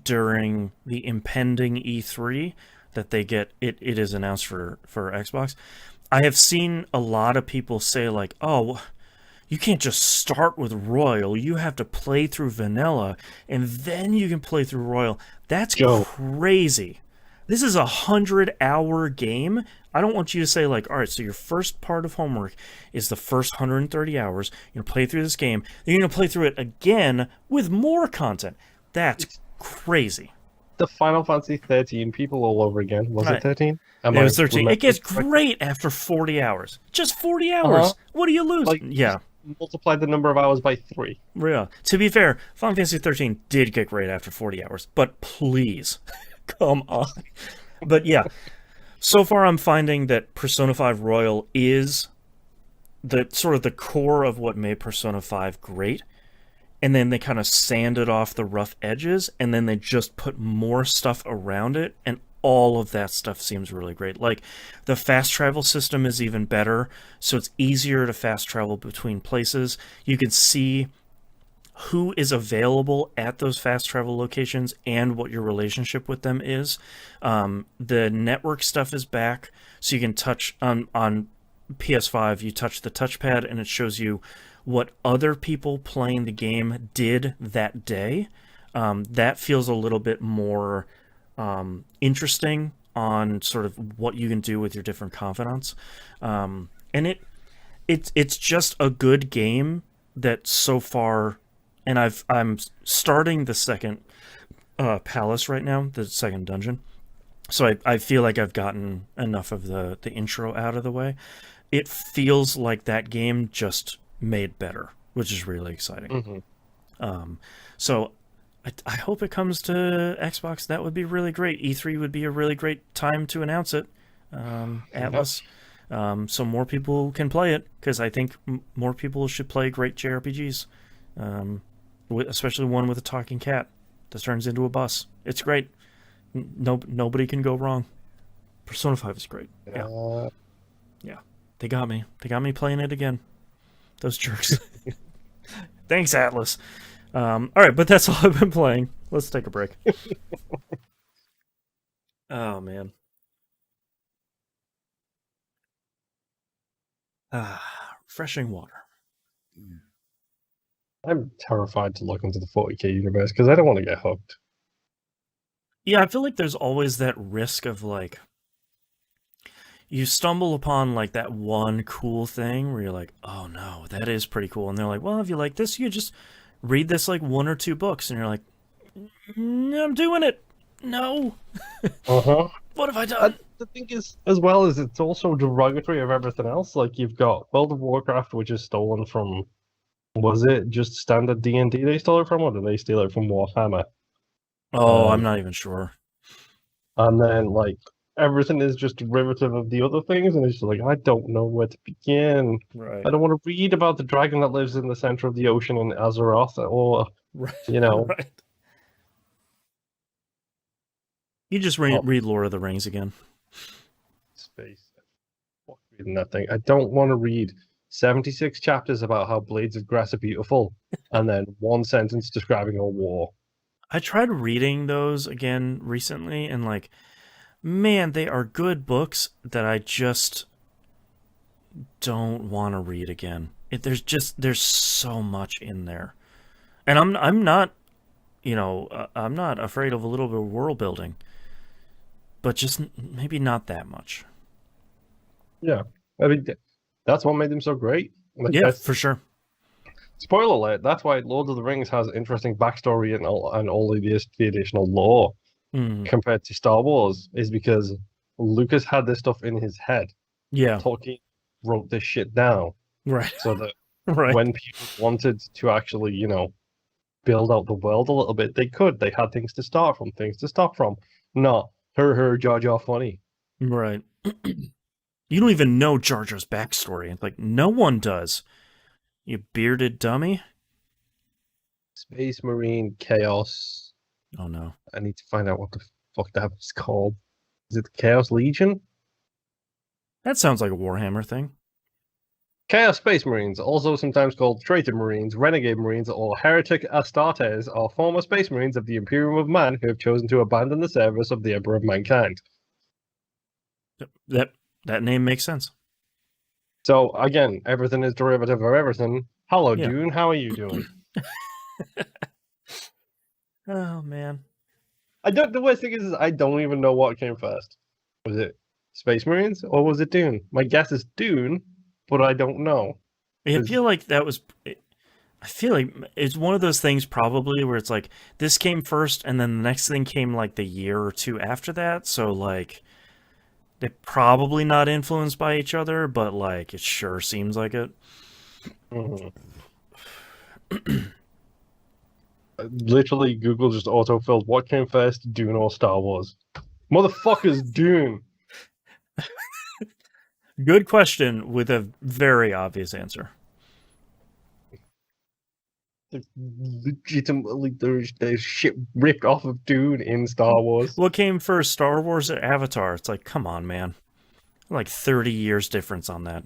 during the impending E3 that they get, it is announced for Xbox. I have seen a lot of people say like, oh, you can't just start with Royal. You have to play through Vanilla, and then you can play through Royal. That's crazy. This is a 100-hour game. I don't want you to say like, all right, so your first part of homework is the first 130 hours. You're going to play through this game. Then you're going to play through it again with more content. That's crazy. The Final Fantasy 13 people all over again. Was it 13? It was 13. It gets great after 40 hours. Just 40 hours. What do you lose? Like, yeah. Multiply the number of hours by 3. Yeah. To be fair, Final Fantasy 13 did get great after 40 hours. But please, come on. But yeah, so far I'm finding that Persona 5 Royal is the sort of the core of what made Persona 5 great. And then they kind of sanded off the rough edges, and then they just put more stuff around it, and all of that stuff seems really great. Like, the fast travel system is even better, so it's easier to fast travel between places. You can see who is available at those fast travel locations and what your relationship with them is. The network stuff is back, so you can touch on PS5, you touch the touchpad, and it shows you what other people playing the game did that day. That feels a little bit more interesting on sort of what you can do with your different confidants. And it's just a good game that so far, and I'm starting the second palace right now, the second dungeon. So I feel like I've gotten enough of the intro out of the way. It feels like that game just made better, which is really exciting. So I hope it comes to Xbox. That would be really great. E3 would be a really great time to announce it. Atlas. So more people can play it, because I think more people should play great JRPGs, especially one with a talking cat that turns into a bus. It's great. Nobody can go wrong. Persona 5 is great. Yeah. They got me. They got me playing it again. Those jerks. Thanks, Atlas. All right, but that's all I've been playing. Let's take a break. Oh, man. Refreshing water. I'm terrified to look into the 40K universe because I don't want to get hooked. Yeah, I feel like there's always that risk of, like, you stumble upon, like, that one cool thing where you're like, oh, no, that is pretty cool. And they're like, well, if you like this, you just read this, like, 1 or 2 books. And you're like, I'm doing it. No. What have I done? The thing is, as well as it's also derogatory of everything else. Like, you've got World of Warcraft, which is stolen from, was it just standard D&D they stole it from, or did they steal it from Warhammer? Oh, I'm not even sure. And then, like, everything is just derivative of the other things, and it's just like, I don't know where to begin. Right. I don't want to read about the dragon that lives in the center of the ocean in Azeroth, or, you know. Right. You just read Lord of the Rings again. Space. Fuck reading that thing. I don't want to read 76 chapters about how blades of grass are beautiful, and then 1 sentence describing a war. I tried reading those again recently, and, like, man, they are good books that I just don't want to read again. There's so much in there, and I'm not, I'm not afraid of a little bit of world building, but just maybe not that much. Yeah, I mean, that's what made them so great. Like, yeah, for sure. Spoiler alert, that's why Lord of the Rings has interesting backstory and all of the additional lore compared to Star Wars, is because Lucas had this stuff in his head. Yeah. Tolkien wrote this shit down. Right. So that Right. When people wanted to actually, build out the world a little bit, they could. They had things to start from, things to stop from. Not her, Jar Jar funny. Right. You don't even know Jar Jar's backstory. Like, no one does. You bearded dummy. Space Marine Chaos. Oh no. I need to find out what the fuck that is called. Is it the Chaos Legion? That sounds like a Warhammer thing. Chaos Space Marines, also sometimes called Traitor Marines, Renegade Marines, or Heretic Astartes, are former Space Marines of the Imperium of Man who have chosen to abandon the service of the Emperor of Mankind. That name makes sense. So, again, everything is derivative of everything. Hello, Yeah. Dune, how are you doing? Oh man. The worst thing is I don't even know what came first. Was it Space Marines or was it Dune? My guess is Dune, but I don't know. I feel like that was. I feel like it's one of those things probably where it's like this came first, and then the next thing came like the year or two after that. So like they're probably not influenced by each other, but like it sure seems like it. Mhm. Literally, Google just autofilled what came first, Dune or Star Wars. Motherfuckers, Dune. Good question with a very obvious answer. Legitimately, there's shit ripped off of Dune in Star Wars. What came first, Star Wars or Avatar? It's like, come on, man. Like 30 years difference on that.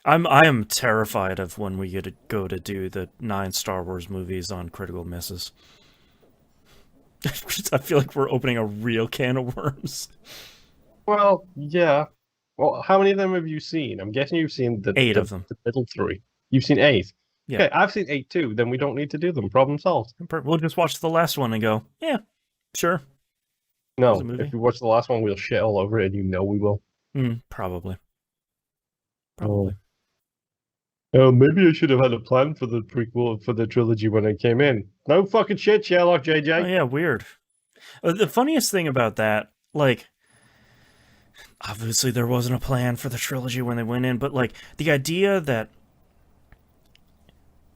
I am terrified of when we get to go to do the 9 Star Wars movies on Critical Misses. I feel like we're opening a real can of worms. Well, yeah. Well, how many of them have you seen? I'm guessing you've seen 8 of them. the middle 3. You've seen 8. Yeah. Okay, I've seen 8 too. Then we don't need to do them. Problem solved. We'll just watch the last one and go, yeah, sure. No, a movie. if we watch the last one, we'll shit all over it, and you know we will. Probably. Oh, maybe I should have had a plan for the prequel for the trilogy when I came in. No fucking shit, Sherlock JJ. Oh yeah, weird. The funniest thing about that, like, obviously there wasn't a plan for the trilogy when they went in, but like the idea that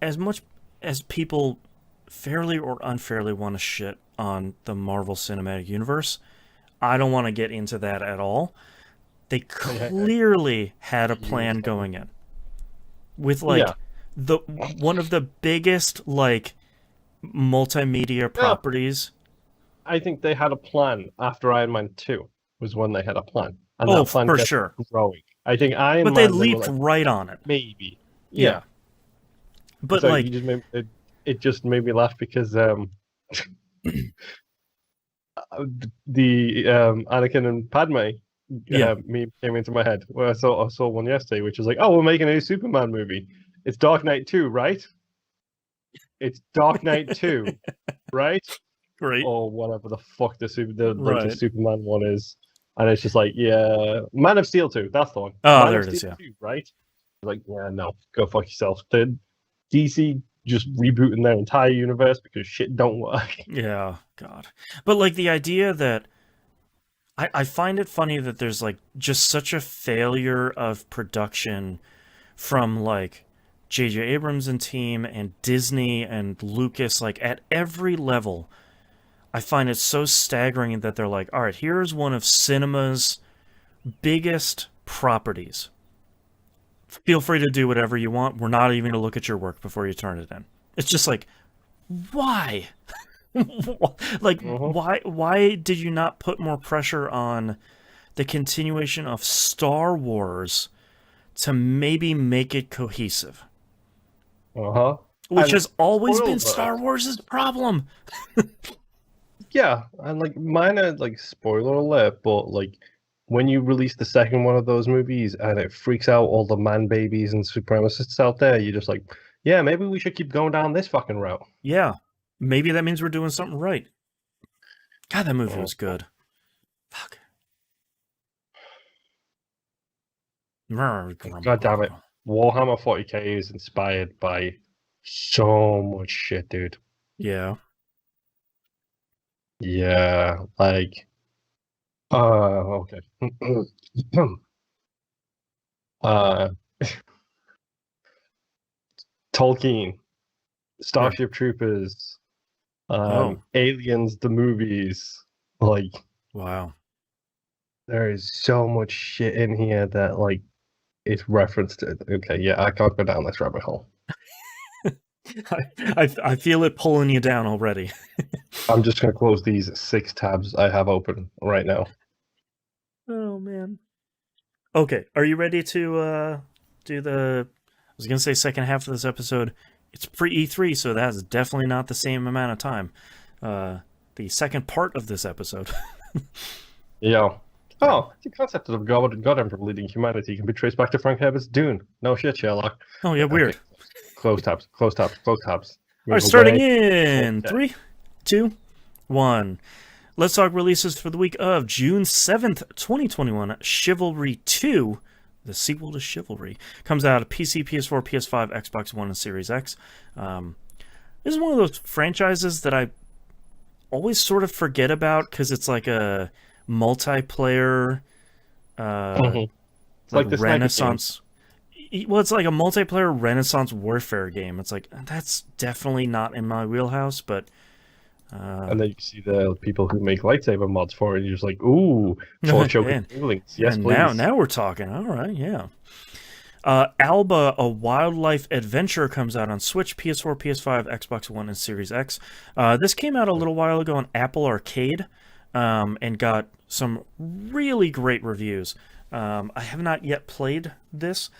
as much as people fairly or unfairly want to shit on the Marvel Cinematic Universe, I don't want to get into that at all. They clearly had a plan going in. With like the one of the biggest like multimedia properties. I think they had a plan after Iron Man 2 was when they had a plan. And oh, that plan for sure. Growing. I think Iron but Man. But they leaped right on it. Maybe. Yeah. But so like you just it just made me laugh because the Anakin and Padme meme came into my head. Where I saw one yesterday, which was like, "Oh, we're making a new Superman movie. It's Dark Knight 2, right? It's Dark Knight 2, right? Great. Or whatever the fuck the latest Superman one is." And it's just like, yeah, Man of Steel 2, that's the one. Oh, Man there of it Steel is, yeah. 2, right? Like, yeah, no, go fuck yourself. The DC just rebooting their entire universe because shit don't work. Yeah, God. But like the idea that I find it funny that there's like just such a failure of production from like J.J. Abrams and team and Disney and Lucas, like at every level. I find it so staggering that they're like, all right, here's one of cinema's biggest properties. Feel free to do whatever you want. We're not even going to look at your work before you turn it in. It's just like, why? Like, why did you not put more pressure on the continuation of Star Wars to maybe make it cohesive? Which has always been Star Wars' problem. Yeah, and like minor like spoiler alert, but like when you release the second one of those movies and it freaks out all the man babies and supremacists out there, you're just like, yeah, maybe we should keep going down this fucking route. Yeah, maybe that means we're doing something right. God, that movie was good. Fuck. God damn it. Warhammer 40k is inspired by so much shit, dude. Yeah. Yeah, like, okay. Tolkien, Starship Troopers, Aliens, the movies. Like, wow. there is so much shit in here that like is referenced to. Okay, yeah, I can't go down this rabbit hole. I feel it pulling you down already. I'm just gonna close these 6 tabs I have open right now. Oh man. Okay, are you ready to do the? I was gonna say second half of this episode. It's pre-E3, so that's definitely not the same amount of time. The second part of this episode. Yeah. Oh, the concept of God Emperor leading humanity can be traced back to Frank Herbert's Dune. No shit, Sherlock. Oh yeah, weird. Okay. Close tabs. Close tabs. Close tabs. All right, starting in 3, 2, 1. Let's talk releases for the week of June 7th, 2021. Chivalry 2, the sequel to Chivalry, comes out of PC, PS4, PS5, Xbox One, and Series X. This is one of those franchises that I always sort of forget about because it's like a multiplayer It's like the Renaissance. Well, it's like a multiplayer Renaissance warfare game. It's like, that's definitely not in my wheelhouse, but... and then you see the people who make lightsaber mods for it, and you're just like, ooh, choking feelings. Yes, please. Now we're talking. All right, yeah. Alba, a wildlife adventure, comes out on Switch, PS4, PS5, Xbox One, and Series X. This came out a little while ago on Apple Arcade, and got some really great reviews. I have not yet played this,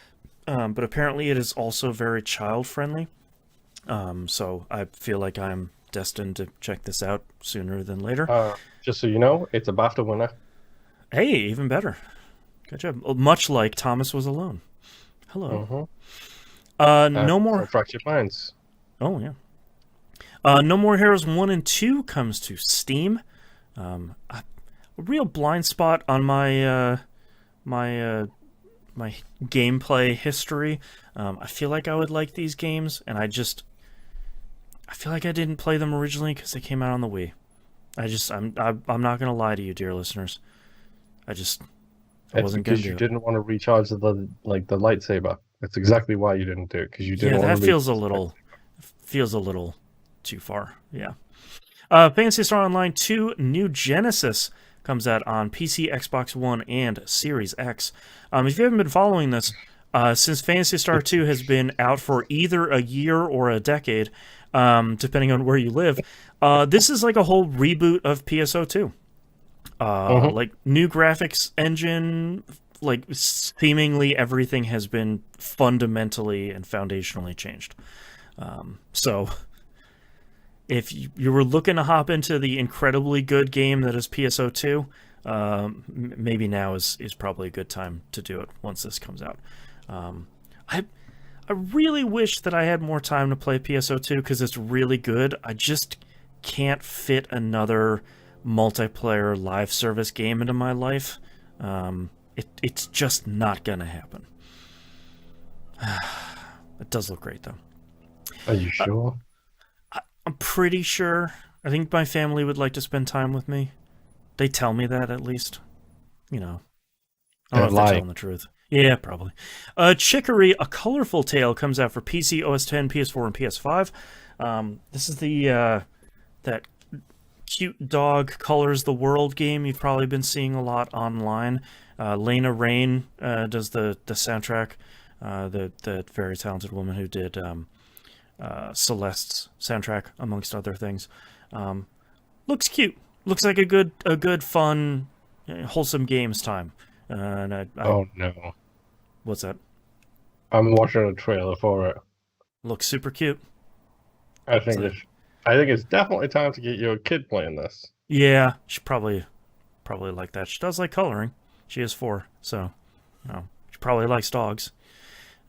but apparently it is also very child-friendly. So I feel like I'm destined to check this out sooner than later. Just so you know, it's a BAFTA winner. Hey, even better. Good job. Much like Thomas Was Alone. Hello. No more Fractured Minds. Oh yeah. No More Heroes 1 and 2 comes to Steam. A real blind spot on my my gameplay history. I feel like I would like these games, and I feel like I didn't play them originally because they came out on the Wii. I'm not gonna lie to you, dear listeners. I wasn't gonna do it. Because you didn't want to recharge the lightsaber. That's exactly why you didn't do it, because you didn't. Yeah, want that to feels a little too far. Yeah. Phantasy Star Online 2 New Genesis comes out on PC, Xbox One, and Series X. If you haven't been following this, since Phantasy Star 2 has been out for either a year or a decade, depending on where you live, this is like a whole reboot of PSO2. Like new graphics engine, like seemingly everything has been fundamentally and foundationally changed. So if you were looking to hop into the incredibly good game that is PSO2, maybe now is probably a good time to do it once this comes out. I really wish that I had more time to play PSO2 because it's really good. I just can't fit another multiplayer live service game into my life. It's just not gonna happen. It does look great though. Are you sure? I'm pretty sure. I think my family would like to spend time with me. They tell me that, at least. You know. I don't know if they're telling the truth. Yeah, probably. Chicory, A Colorful Tale comes out for PC, OS X, PS4, and PS5. This is the that cute dog colors the world game you've probably been seeing a lot online. Lena Raine does the soundtrack. The very talented woman who did Celeste's soundtrack, amongst other things. Looks cute. Looks like a good, fun, wholesome games time. Oh no! What's that? I'm watching a trailer for it. Looks super cute. I think it's definitely time to get your kid playing this. Yeah, she probably like that. She does like coloring. She is 4, so she probably likes dogs.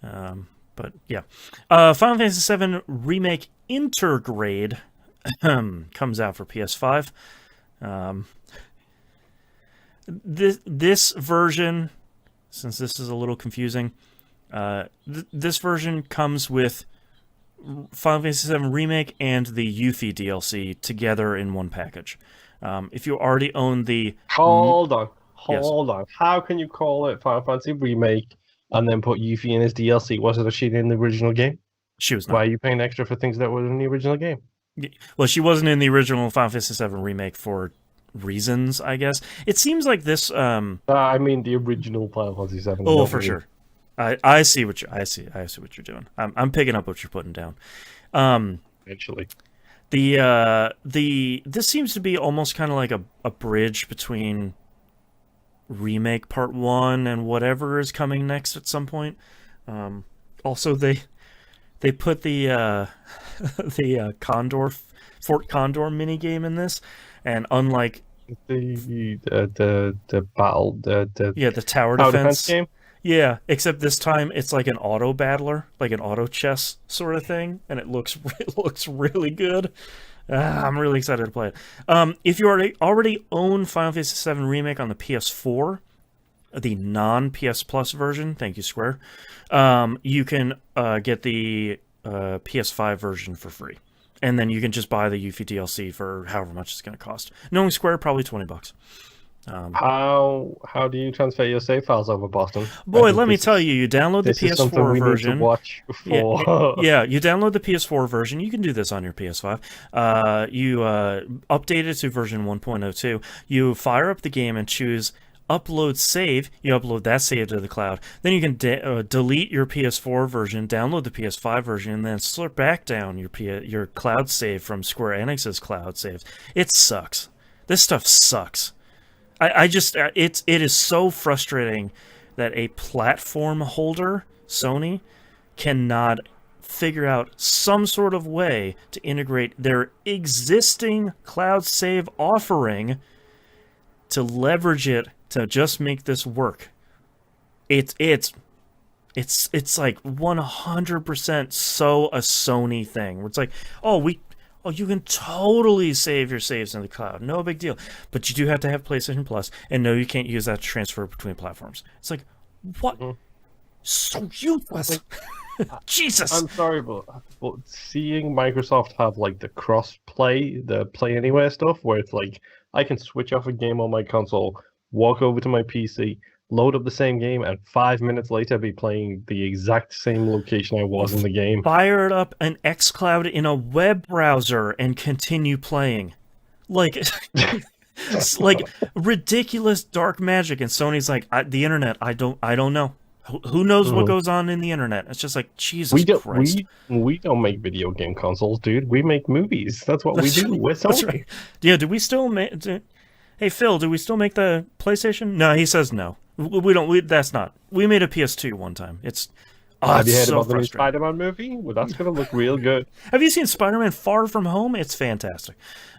But yeah, Final Fantasy VII Remake Intergrade comes out for PS5. This version, since this is a little confusing, this version comes with Final Fantasy VII Remake and the Yuffie DLC together in one package. If you already own the... Hold on. How can you call it Final Fantasy Remake and then put Yuffie in his DLC? Was it a shit in the original game? She was Why not. are you paying extra for things that were in the original game? Well, she wasn't in the original Final Fantasy VII remake for reasons, I guess. It seems like this. I mean, the original Final Fantasy VII. Oh, Not for me. sure. I see what you I see what you're doing. I'm picking up what you're putting down. Um, Actually, the this seems to be almost kind of like a bridge between remake part one and whatever is coming next at some point. Also, they put the Condor Fort Condor mini game in this, and unlike the battle the tower tower defense defense. game. Yeah, except this time it's like an auto battler, like an auto chess sort of thing, and it looks really good. I'm really excited to play it. If you already own Final Fantasy VII Remake on the PS4, the non-PS Plus version, thank you Square, you can get the PS5 version for free, and then you can just buy the Yuffie DLC for however much it's going to cost. Knowing Square, probably $20. How do you transfer your save files over, Boston? Boy, let me tell you, you download the This is something PS4 we version. need to watch for. Yeah, you download the PS4 version. You can do this on your PS5. You update it to version 1.02. You fire up the game and choose upload save. You upload that save to the cloud. Then you can delete your PS4 version, download the PS5 version, and then slurp back down your cloud save from Square Enix's cloud saves. It sucks. This stuff sucks. It is so frustrating that a platform holder, Sony, cannot figure out some sort of way to integrate their existing cloud save offering to leverage it to just make this work. It's like 100% so a Sony thing. Where it's like, you can totally save your saves in the cloud. No big deal. But you do have to have PlayStation Plus, and no, you can't use that to transfer between platforms. It's like, what? Mm-hmm. So useless. Jesus. I'm sorry, but seeing Microsoft have like the cross-play, the Play Anywhere stuff, where it's like, I can switch off a game on my console, walk over to my PC, load up the same game, and 5 minutes later be playing the exact same location I was in the game. Fire up an xCloud in a web browser and continue playing. Like, like ridiculous dark magic. And Sony's like, the internet, I don't know. Who knows what goes on in the internet? It's just like, Jesus Christ. We don't make video game consoles, dude. We make movies. That's what we do. We're Sony. Right. Yeah, do we still make... Hey, Phil, do we still make the PlayStation? No, he says no. We don't. That's not. We made a PS2 one time. Have you heard about the new Spider-Man movie? Well, that's going to look real good. Have you seen Spider-Man Far From Home? It's fantastic.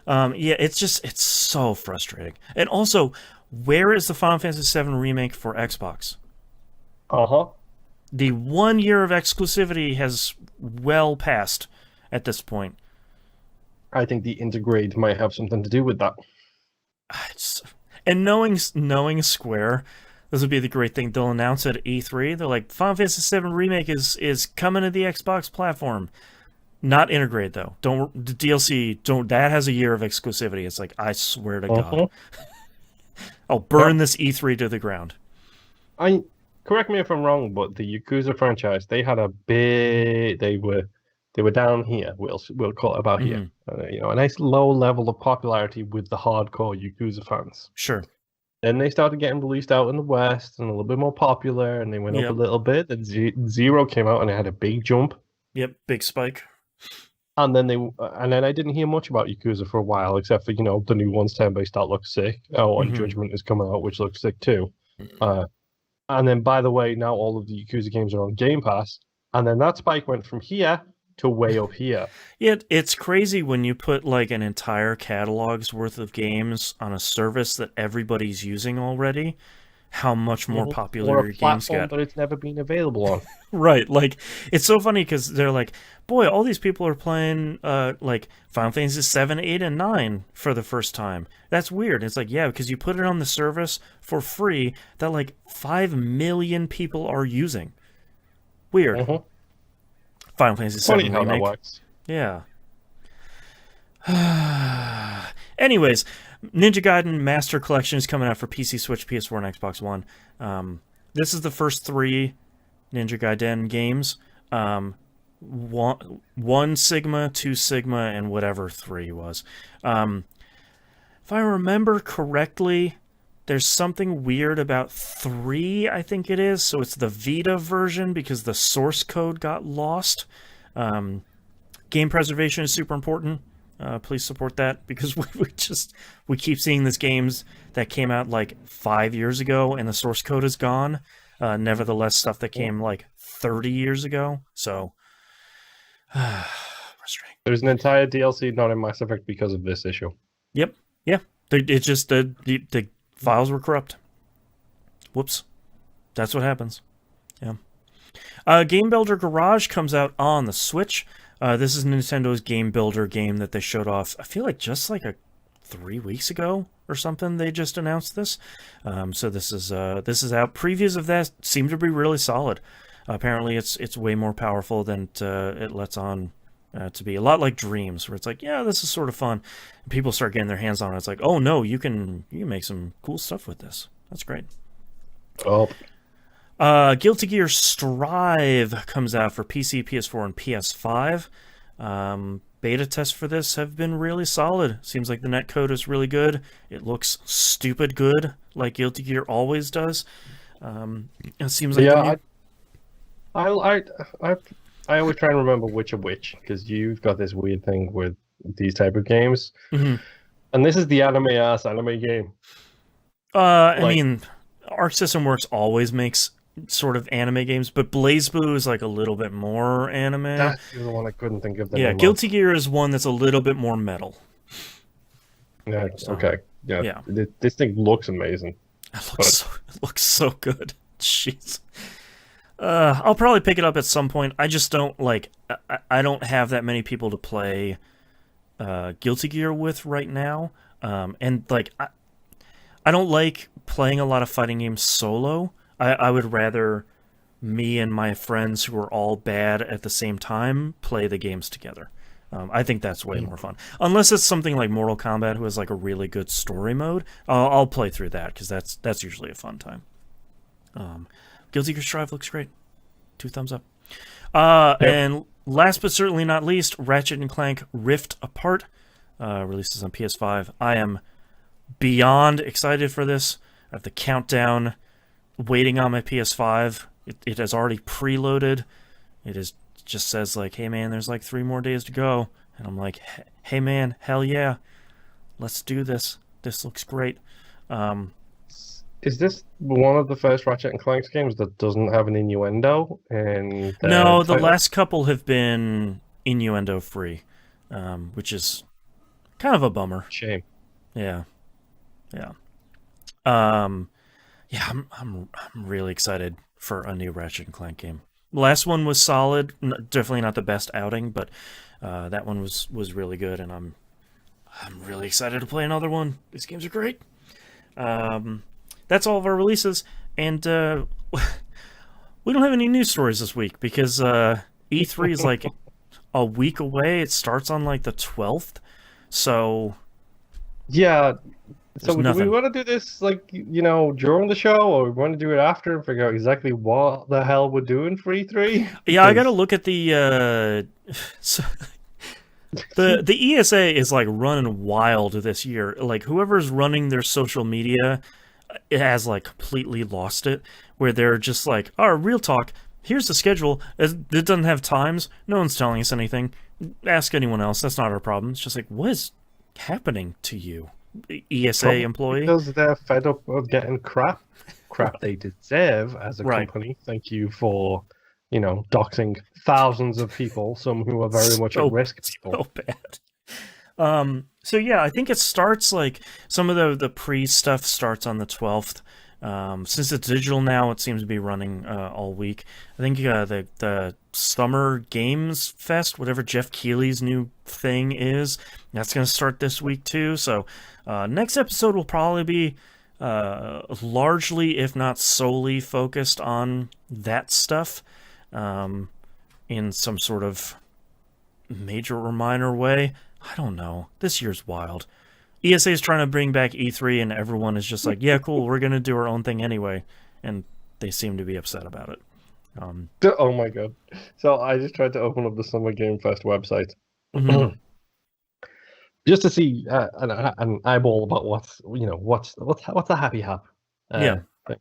Yeah, it's so frustrating. And also, where is the Final Fantasy VII Remake for Xbox? The 1 year of exclusivity has well passed at this point. I think the integrate might have something to do with that. And knowing Square, this would be the great thing. They'll announce it at E3. They're like, Final Fantasy VII Remake is coming to the Xbox platform. Not integrate though. The DLC that has a year of exclusivity. It's like, I swear to God, I'll burn this E3 to the ground. Correct me if I'm wrong, but the Yakuza franchise, they had they were down here. We'll call it about here. A nice low level of popularity with the hardcore Yakuza fans. Sure. Then they started getting released out in the West and a little bit more popular, and they went up a little bit. Then Zero came out and it had a big jump. Yep, big spike. And then I didn't hear much about Yakuza for a while, except for the new one's turn-based that looks sick. And Judgment is coming out, which looks sick too. And then, by the way, now all of the Yakuza games are on Game Pass. And then that spike went from here to way up here. Yeah, it's crazy when you put like an entire catalog's worth of games on a service that everybody's using already, how much more popular your games get. But it's never been available on. Right, like, it's so funny because they're like, boy, all these people are playing like Final Fantasy 7, 8, and 9 for the first time. That's weird. It's like, yeah, because you put it on the service for free that like 5 million people are using. Weird. Final Fantasy 7 Funny how that works. Yeah. Anyways, Ninja Gaiden Master Collection is coming out for PC, Switch, PS4, and Xbox One. This is the first 3 Ninja Gaiden games. one Sigma, 2 Sigma, and whatever 3 was. If I remember correctly, there's something weird about 3, I think it is. So it's the Vita version because the source code got lost. Game preservation is super important. Please support that because we keep seeing these games that came out like 5 years ago and the source code is gone. Nevertheless, stuff that came like 30 years ago. So frustrating. There's an entire DLC not in Mass Effect because of this issue. Yep. Yeah. It's just the files were corrupt. Whoops. That's what happens. Yeah. Game Builder Garage comes out on the Switch. This is Nintendo's Game Builder game that they showed off, I feel like just like 3 weeks ago or something. They just announced this. So this is out. Previews of that seem to be really solid. Apparently it's way more powerful than it lets on to be. A lot like Dreams, where it's like, yeah, this is sort of fun. And people start getting their hands on it. It's like, oh no, you can make some cool stuff with this. That's great. Oh. Guilty Gear Strive comes out for PC, PS4, and PS5. Beta tests for this have been really solid. Seems like the netcode is really good. It looks stupid good, like Guilty Gear always does. It seems like I always try and remember which are which, because you've got this weird thing with these type of games, and this is the anime game. I mean, Arc System Works always makes sort of anime games, but BlazBlue is like a little bit more anime. That's the one I couldn't think of. Yeah, Guilty Gear is one that's a little bit more metal. Yeah. So, okay. Yeah. This thing looks amazing. It looks so good. Jeez. I'll probably pick it up at some point. I just don't I don't have that many people to play Guilty Gear with right now. And like I don't like playing a lot of fighting games solo. I would rather me and my friends who are all bad at the same time play the games together. I think that's way more fun. Unless it's something like Mortal Kombat, who has like a really good story mode, I'll play through that because that's usually a fun time. Guilty Gear Strive looks great. 2 thumbs up. And last but certainly not least, Ratchet & Clank Rift Apart releases on PS5. I am beyond excited for this. I have the countdown waiting on my PS5. It has already preloaded. Just says like, hey man, there's like 3 more days to go. And I'm like, hey man, hell yeah. Let's do this. This looks great. Is this one of the first Ratchet & Clank games that doesn't have an innuendo? No, the last couple have been innuendo free, which is kind of a bummer. Shame. Yeah. I'm really excited for a new Ratchet & Clank game. The last one was solid, definitely not the best outing, but that one was really good, and I'm really excited to play another one. These games are great. That's all of our releases, and we don't have any news stories this week because E3 is like a week away. It starts on like the 12th, so yeah. So do nothing. we want to do this like during the show, or we want to do it after and figure out exactly what the hell we're doing for E3? Yeah, I got to look at the the ESA is like running wild this year. Like whoever's running their social media it has like completely lost it, where they're just like, oh, real talk, here's the schedule. It doesn't have times. No one's telling us anything. Ask anyone else. That's not our problem. It's just like, what is happening to you, ESA employee? Because they're fed up of getting crap they deserve as a company. Thank you for, doxing thousands of people, some who are very much at risk people. So bad. So yeah, I think it starts like some of the pre-stuff starts on the 12th. Since it's digital now, it seems to be running all week. I think the Summer Games Fest, whatever Jeff Keighley's new thing is, that's going to start this week too. So next episode will probably be largely, if not solely, focused on that stuff in some sort of major or minor way. I don't know. This year's wild. ESA is trying to bring back E3, and everyone is just like, yeah, cool, we're going to do our own thing anyway. And they seem to be upset about it. Oh my god! So I just tried to open up the Summer Game Fest website mhm. just to see an eyeball about what's a happy hap. Yeah. Thing.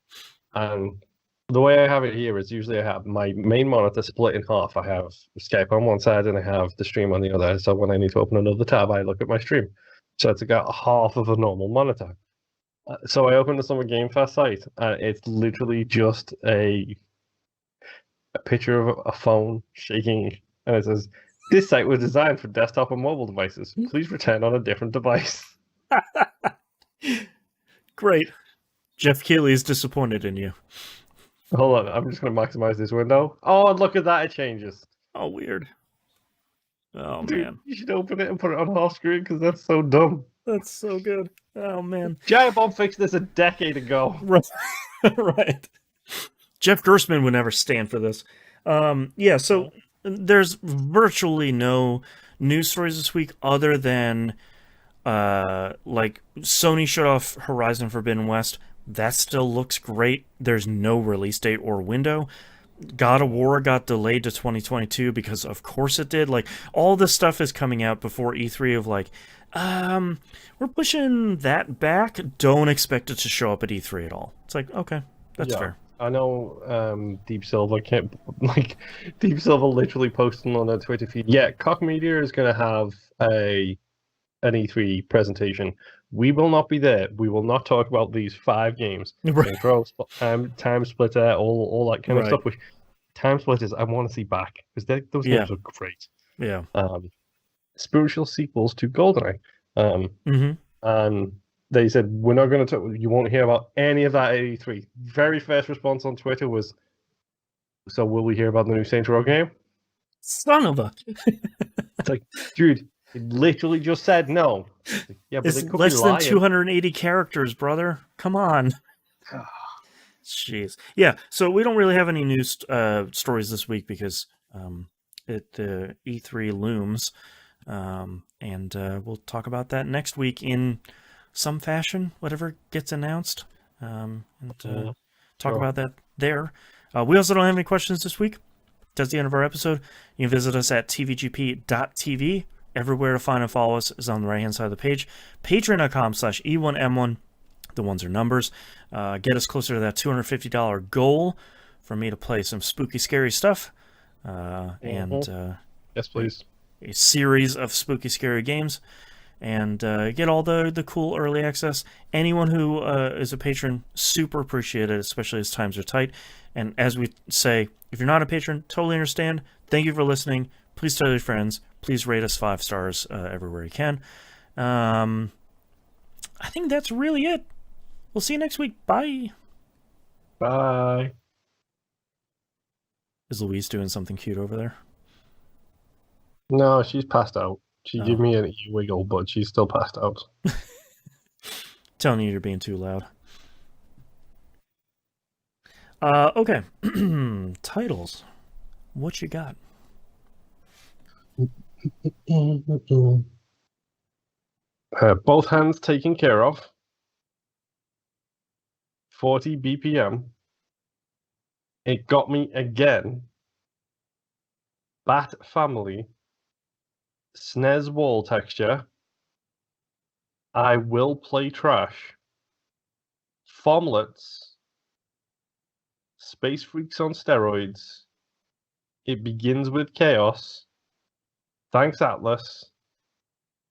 And the way I have it here is usually I have my main monitor split in half. I have Skype on one side and I have the stream on the other. So when I need to open another tab, I look at my stream. So it's got half of a normal monitor. So I opened the Summer Game Fest site, and it's literally just a picture of a phone shaking, and it says, "This site was designed for desktop and mobile devices. Please return on a different device." Great. Jeff Keighley is disappointed in you. Hold on, I'm just going to maximize this window. Oh, look at that! It changes. Oh, weird. Oh, Dude, man. you should open it and put it on half screen because that's so dumb. That's so good. Oh, man. Giant Bomb fixed this a decade ago. Right. Jeff Gerstmann would never stand for this. Yeah, so there's virtually no news stories this week other than like Sony showed off Horizon Forbidden West. That still looks great. There's no release date or window. God of War got delayed to 2022 because of course it did. Like all this stuff is coming out before E3 of like, we're pushing that back. Don't expect it to show up at E3 at all. It's like, okay, that's fair. I know Deep Silver can't Deep Silver literally posting on their Twitter feed. Yeah, Koch Media is gonna have an E3 presentation. We will not be there. We will not talk about these 5 games. Right. Time Splitter, all that kind of Right. stuff. Which Time Splitters I want to see back because those Yeah. games are great. Yeah. Spiritual sequels to GoldenEye. Mm-hmm. And they said, we're not going to talk, you won't hear about any of that at E3. Very first response on Twitter was, so will we hear about the new Saints Row game? Son of a... It's like, dude, it literally just said no. Like, yeah, but It's they could less be than lying. 280 characters, brother. Come on. Jeez. Yeah, so we don't really have any news stories this week because E3 looms. And we'll talk about that next week in some fashion, whatever gets announced. Talk about that there. We also don't have any questions this week. That's the end of our episode. You can visit us at tvgp.tv. Everywhere to find and follow us is on the right-hand side of the page. Patreon.com/E1M1. The ones are numbers. Get us closer to that $250 goal for me to play some spooky, scary stuff. And yes, please. A series of spooky, scary games, and get all the cool early access. Anyone who is a patron, super appreciate it, especially as times are tight. And as we say, if you're not a patron, totally understand. Thank you for listening. Please tell your friends. Please rate us 5 stars everywhere you can. I think that's really it. We'll see you next week. Bye. Bye. Is Louise doing something cute over there? No, she's passed out. She gave me an e-wiggle, but she's still passed out. Telling you you're being too loud. Okay. Titles. What you got? Both hands taken care of. 40 BPM. It got me again. Bat Family. SNES wall texture. I will play trash. Formlets. Space Freaks on steroids. It begins with chaos. Thanks, Atlas.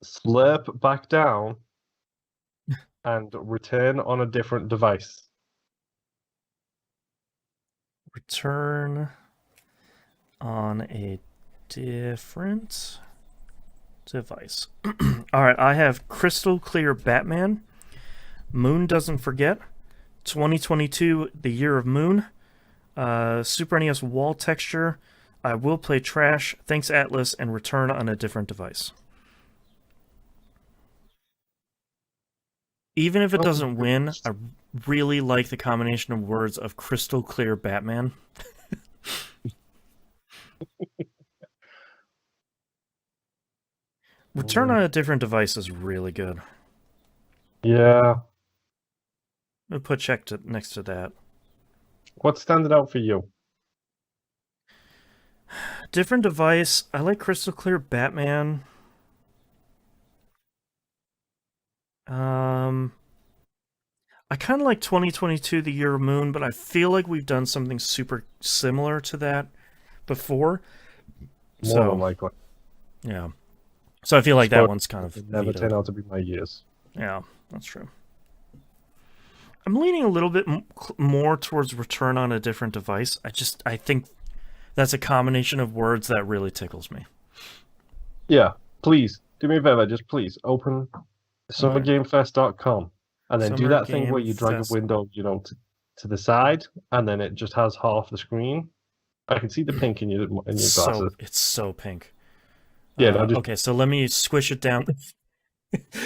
Slurp back down. And return on a different device. Return on a different device. All right, I have Crystal Clear Batman. Moon Doesn't Forget. 2022, the year of Moon. Super NES wall texture. I will play trash. Thanks, Atlas, and return on a different device. Even if it doesn't win, I really like the combination of words of Crystal Clear Batman. Return on a different device is really good. Yeah. I'll put check next to that. What standing out for you? Different device. I like Crystal Clear Batman. Um, I kind of like 2022, the Year of Moon, but I feel like we've done something super similar to that before. More than So, likely. yeah. So I feel like that one's kind of never vetoed. turn out to be my years. Yeah, that's true. I'm leaning a little bit more towards return on a different device. I think that's a combination of words that really tickles me. Yeah, please do me a favor. Just please open summergamefest.com and then do Summer that thing where Game you drag a Fest. window, to the side, and then it just has half the screen. I can see the pink in your glasses. It's so pink. Yeah, no, just Okay, so let me squish it down.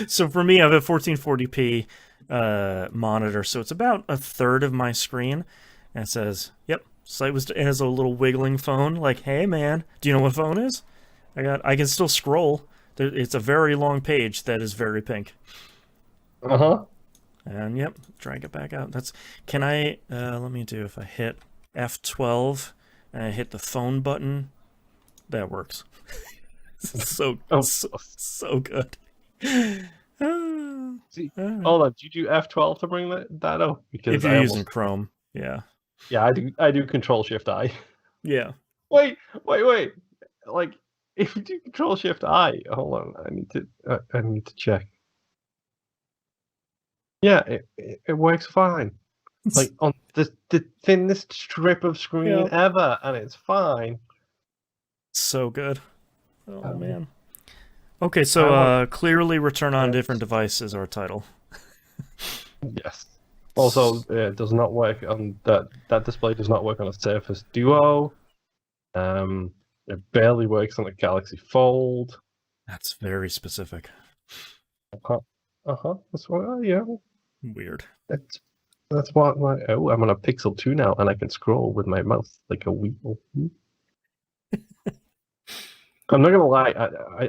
So for me, I have a 1440p monitor, so it's about a third of my screen. And it says, "Yep, site was." It has a little wiggling phone. Like, hey man, do you know what phone is? I can still scroll. It's a very long page that is very pink. uh-huh. And yep, drag it back out. Can I? Let me do. If I hit F12 and I hit the phone button, that works. so Oh, so good. see, hold on. Did you do F12 to bring that up? Because If you're using Chrome, yeah. Yeah, I do Control Shift I. Yeah. Wait. Like, if you do Control Shift I, hold on. I need to check. Yeah, it works fine. Like on the thinnest strip of screen ever, and it's fine. So good. Oh man. Okay, so clearly return on different devices our title. Yes. Also, it does not work on that display does not work on a Surface Duo. It barely works on a Galaxy Fold. That's very specific. That's what. Yeah. Weird. That's what my. Oh, I'm on a Pixel 2 now, and I can scroll with my mouse like a wheel. I'm not gonna lie.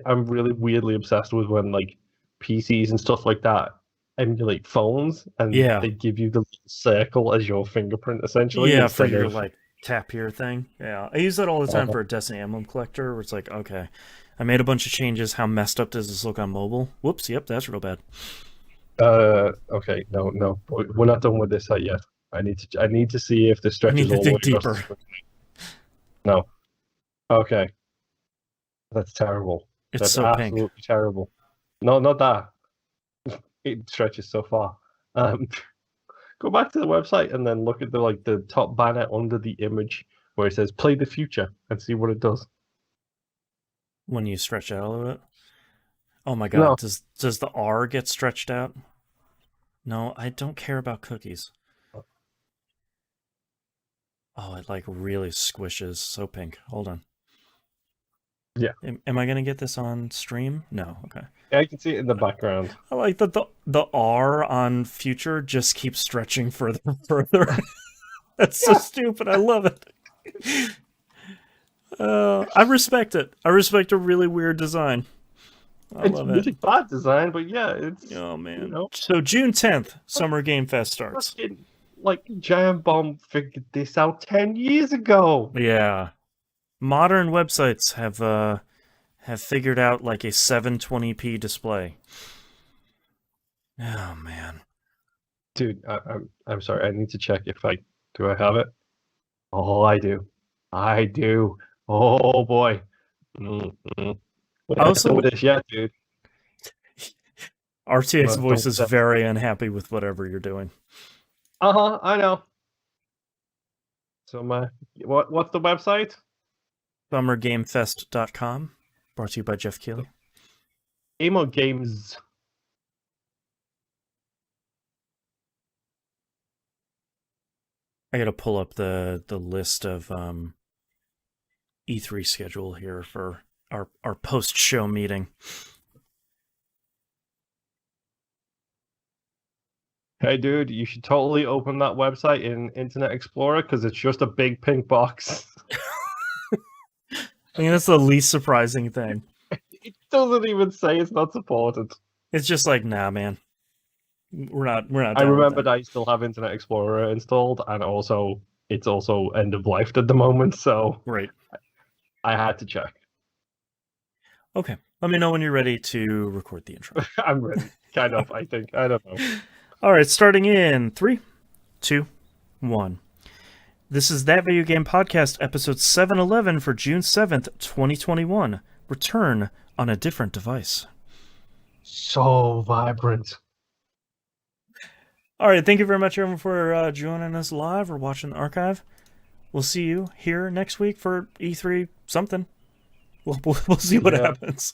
I'm really weirdly obsessed with when like PCs and stuff like that emulate phones, and they give you the little circle as your fingerprint essentially. Yeah, for your like tap here thing. Yeah, I use that all the time for a Destiny Emblem collector, where it's like, okay, I made a bunch of changes. How messed up does this look on mobile? Whoops. Yep, that's real bad. Okay, no, we're not done with this yet. I need to see if this stretches all the way deeper. No. Okay. That's terrible. That's so absolutely pink. Terrible. No, not that. It stretches so far. Go back to the website and then look at the top banner under the image where it says "Play the Future" and see what it does. When you stretch out a little bit. Oh my god! No. Does the R get stretched out? No, I don't care about cookies. Oh, it like really squishes. So pink. Hold on. Yeah. Am I gonna get this on stream? No. Okay. Yeah, I can see it in the background. I like that the R on future just keeps stretching further and further. That's so stupid. I love it. I respect it. I respect a really weird design. It's really bad design, but yeah, it's. Oh man. So June 10th, Summer Game Fest starts. Like Giant Bomb figured this out 10 years ago. Yeah. Modern websites have figured out like a 720p display. Oh man. Dude, I'm sorry. I need to check if I have it. Oh, I do. Oh boy. Mm-hmm. Also, with this yet, dude. RTX voice is very unhappy with whatever you're doing. I know. So what's the website? SummerGameFest.com. Brought to you by Jeff Keighley. Emo Games. I gotta pull up the list of E3 schedule here for our post-show meeting. Hey, dude, you should totally open that website in Internet Explorer because it's just a big pink box. I mean, that's the least surprising thing. It doesn't even say it's not supported. It's just like, nah, man. We're not. I remembered I still have Internet Explorer installed, and also it's also end of life at the moment. So right. I had to check. Okay. Let me know when you're ready to record the intro. I'm ready. Kind of, I think. I don't know. All right, starting in 3, 2, 1. This is That Video Game Podcast, episode 711 for June 7th, 2021. Return on a different device. So vibrant. All right, thank you very much, everyone, for joining us live or watching the archive. We'll see you here next week for E3 something. We'll see what happens.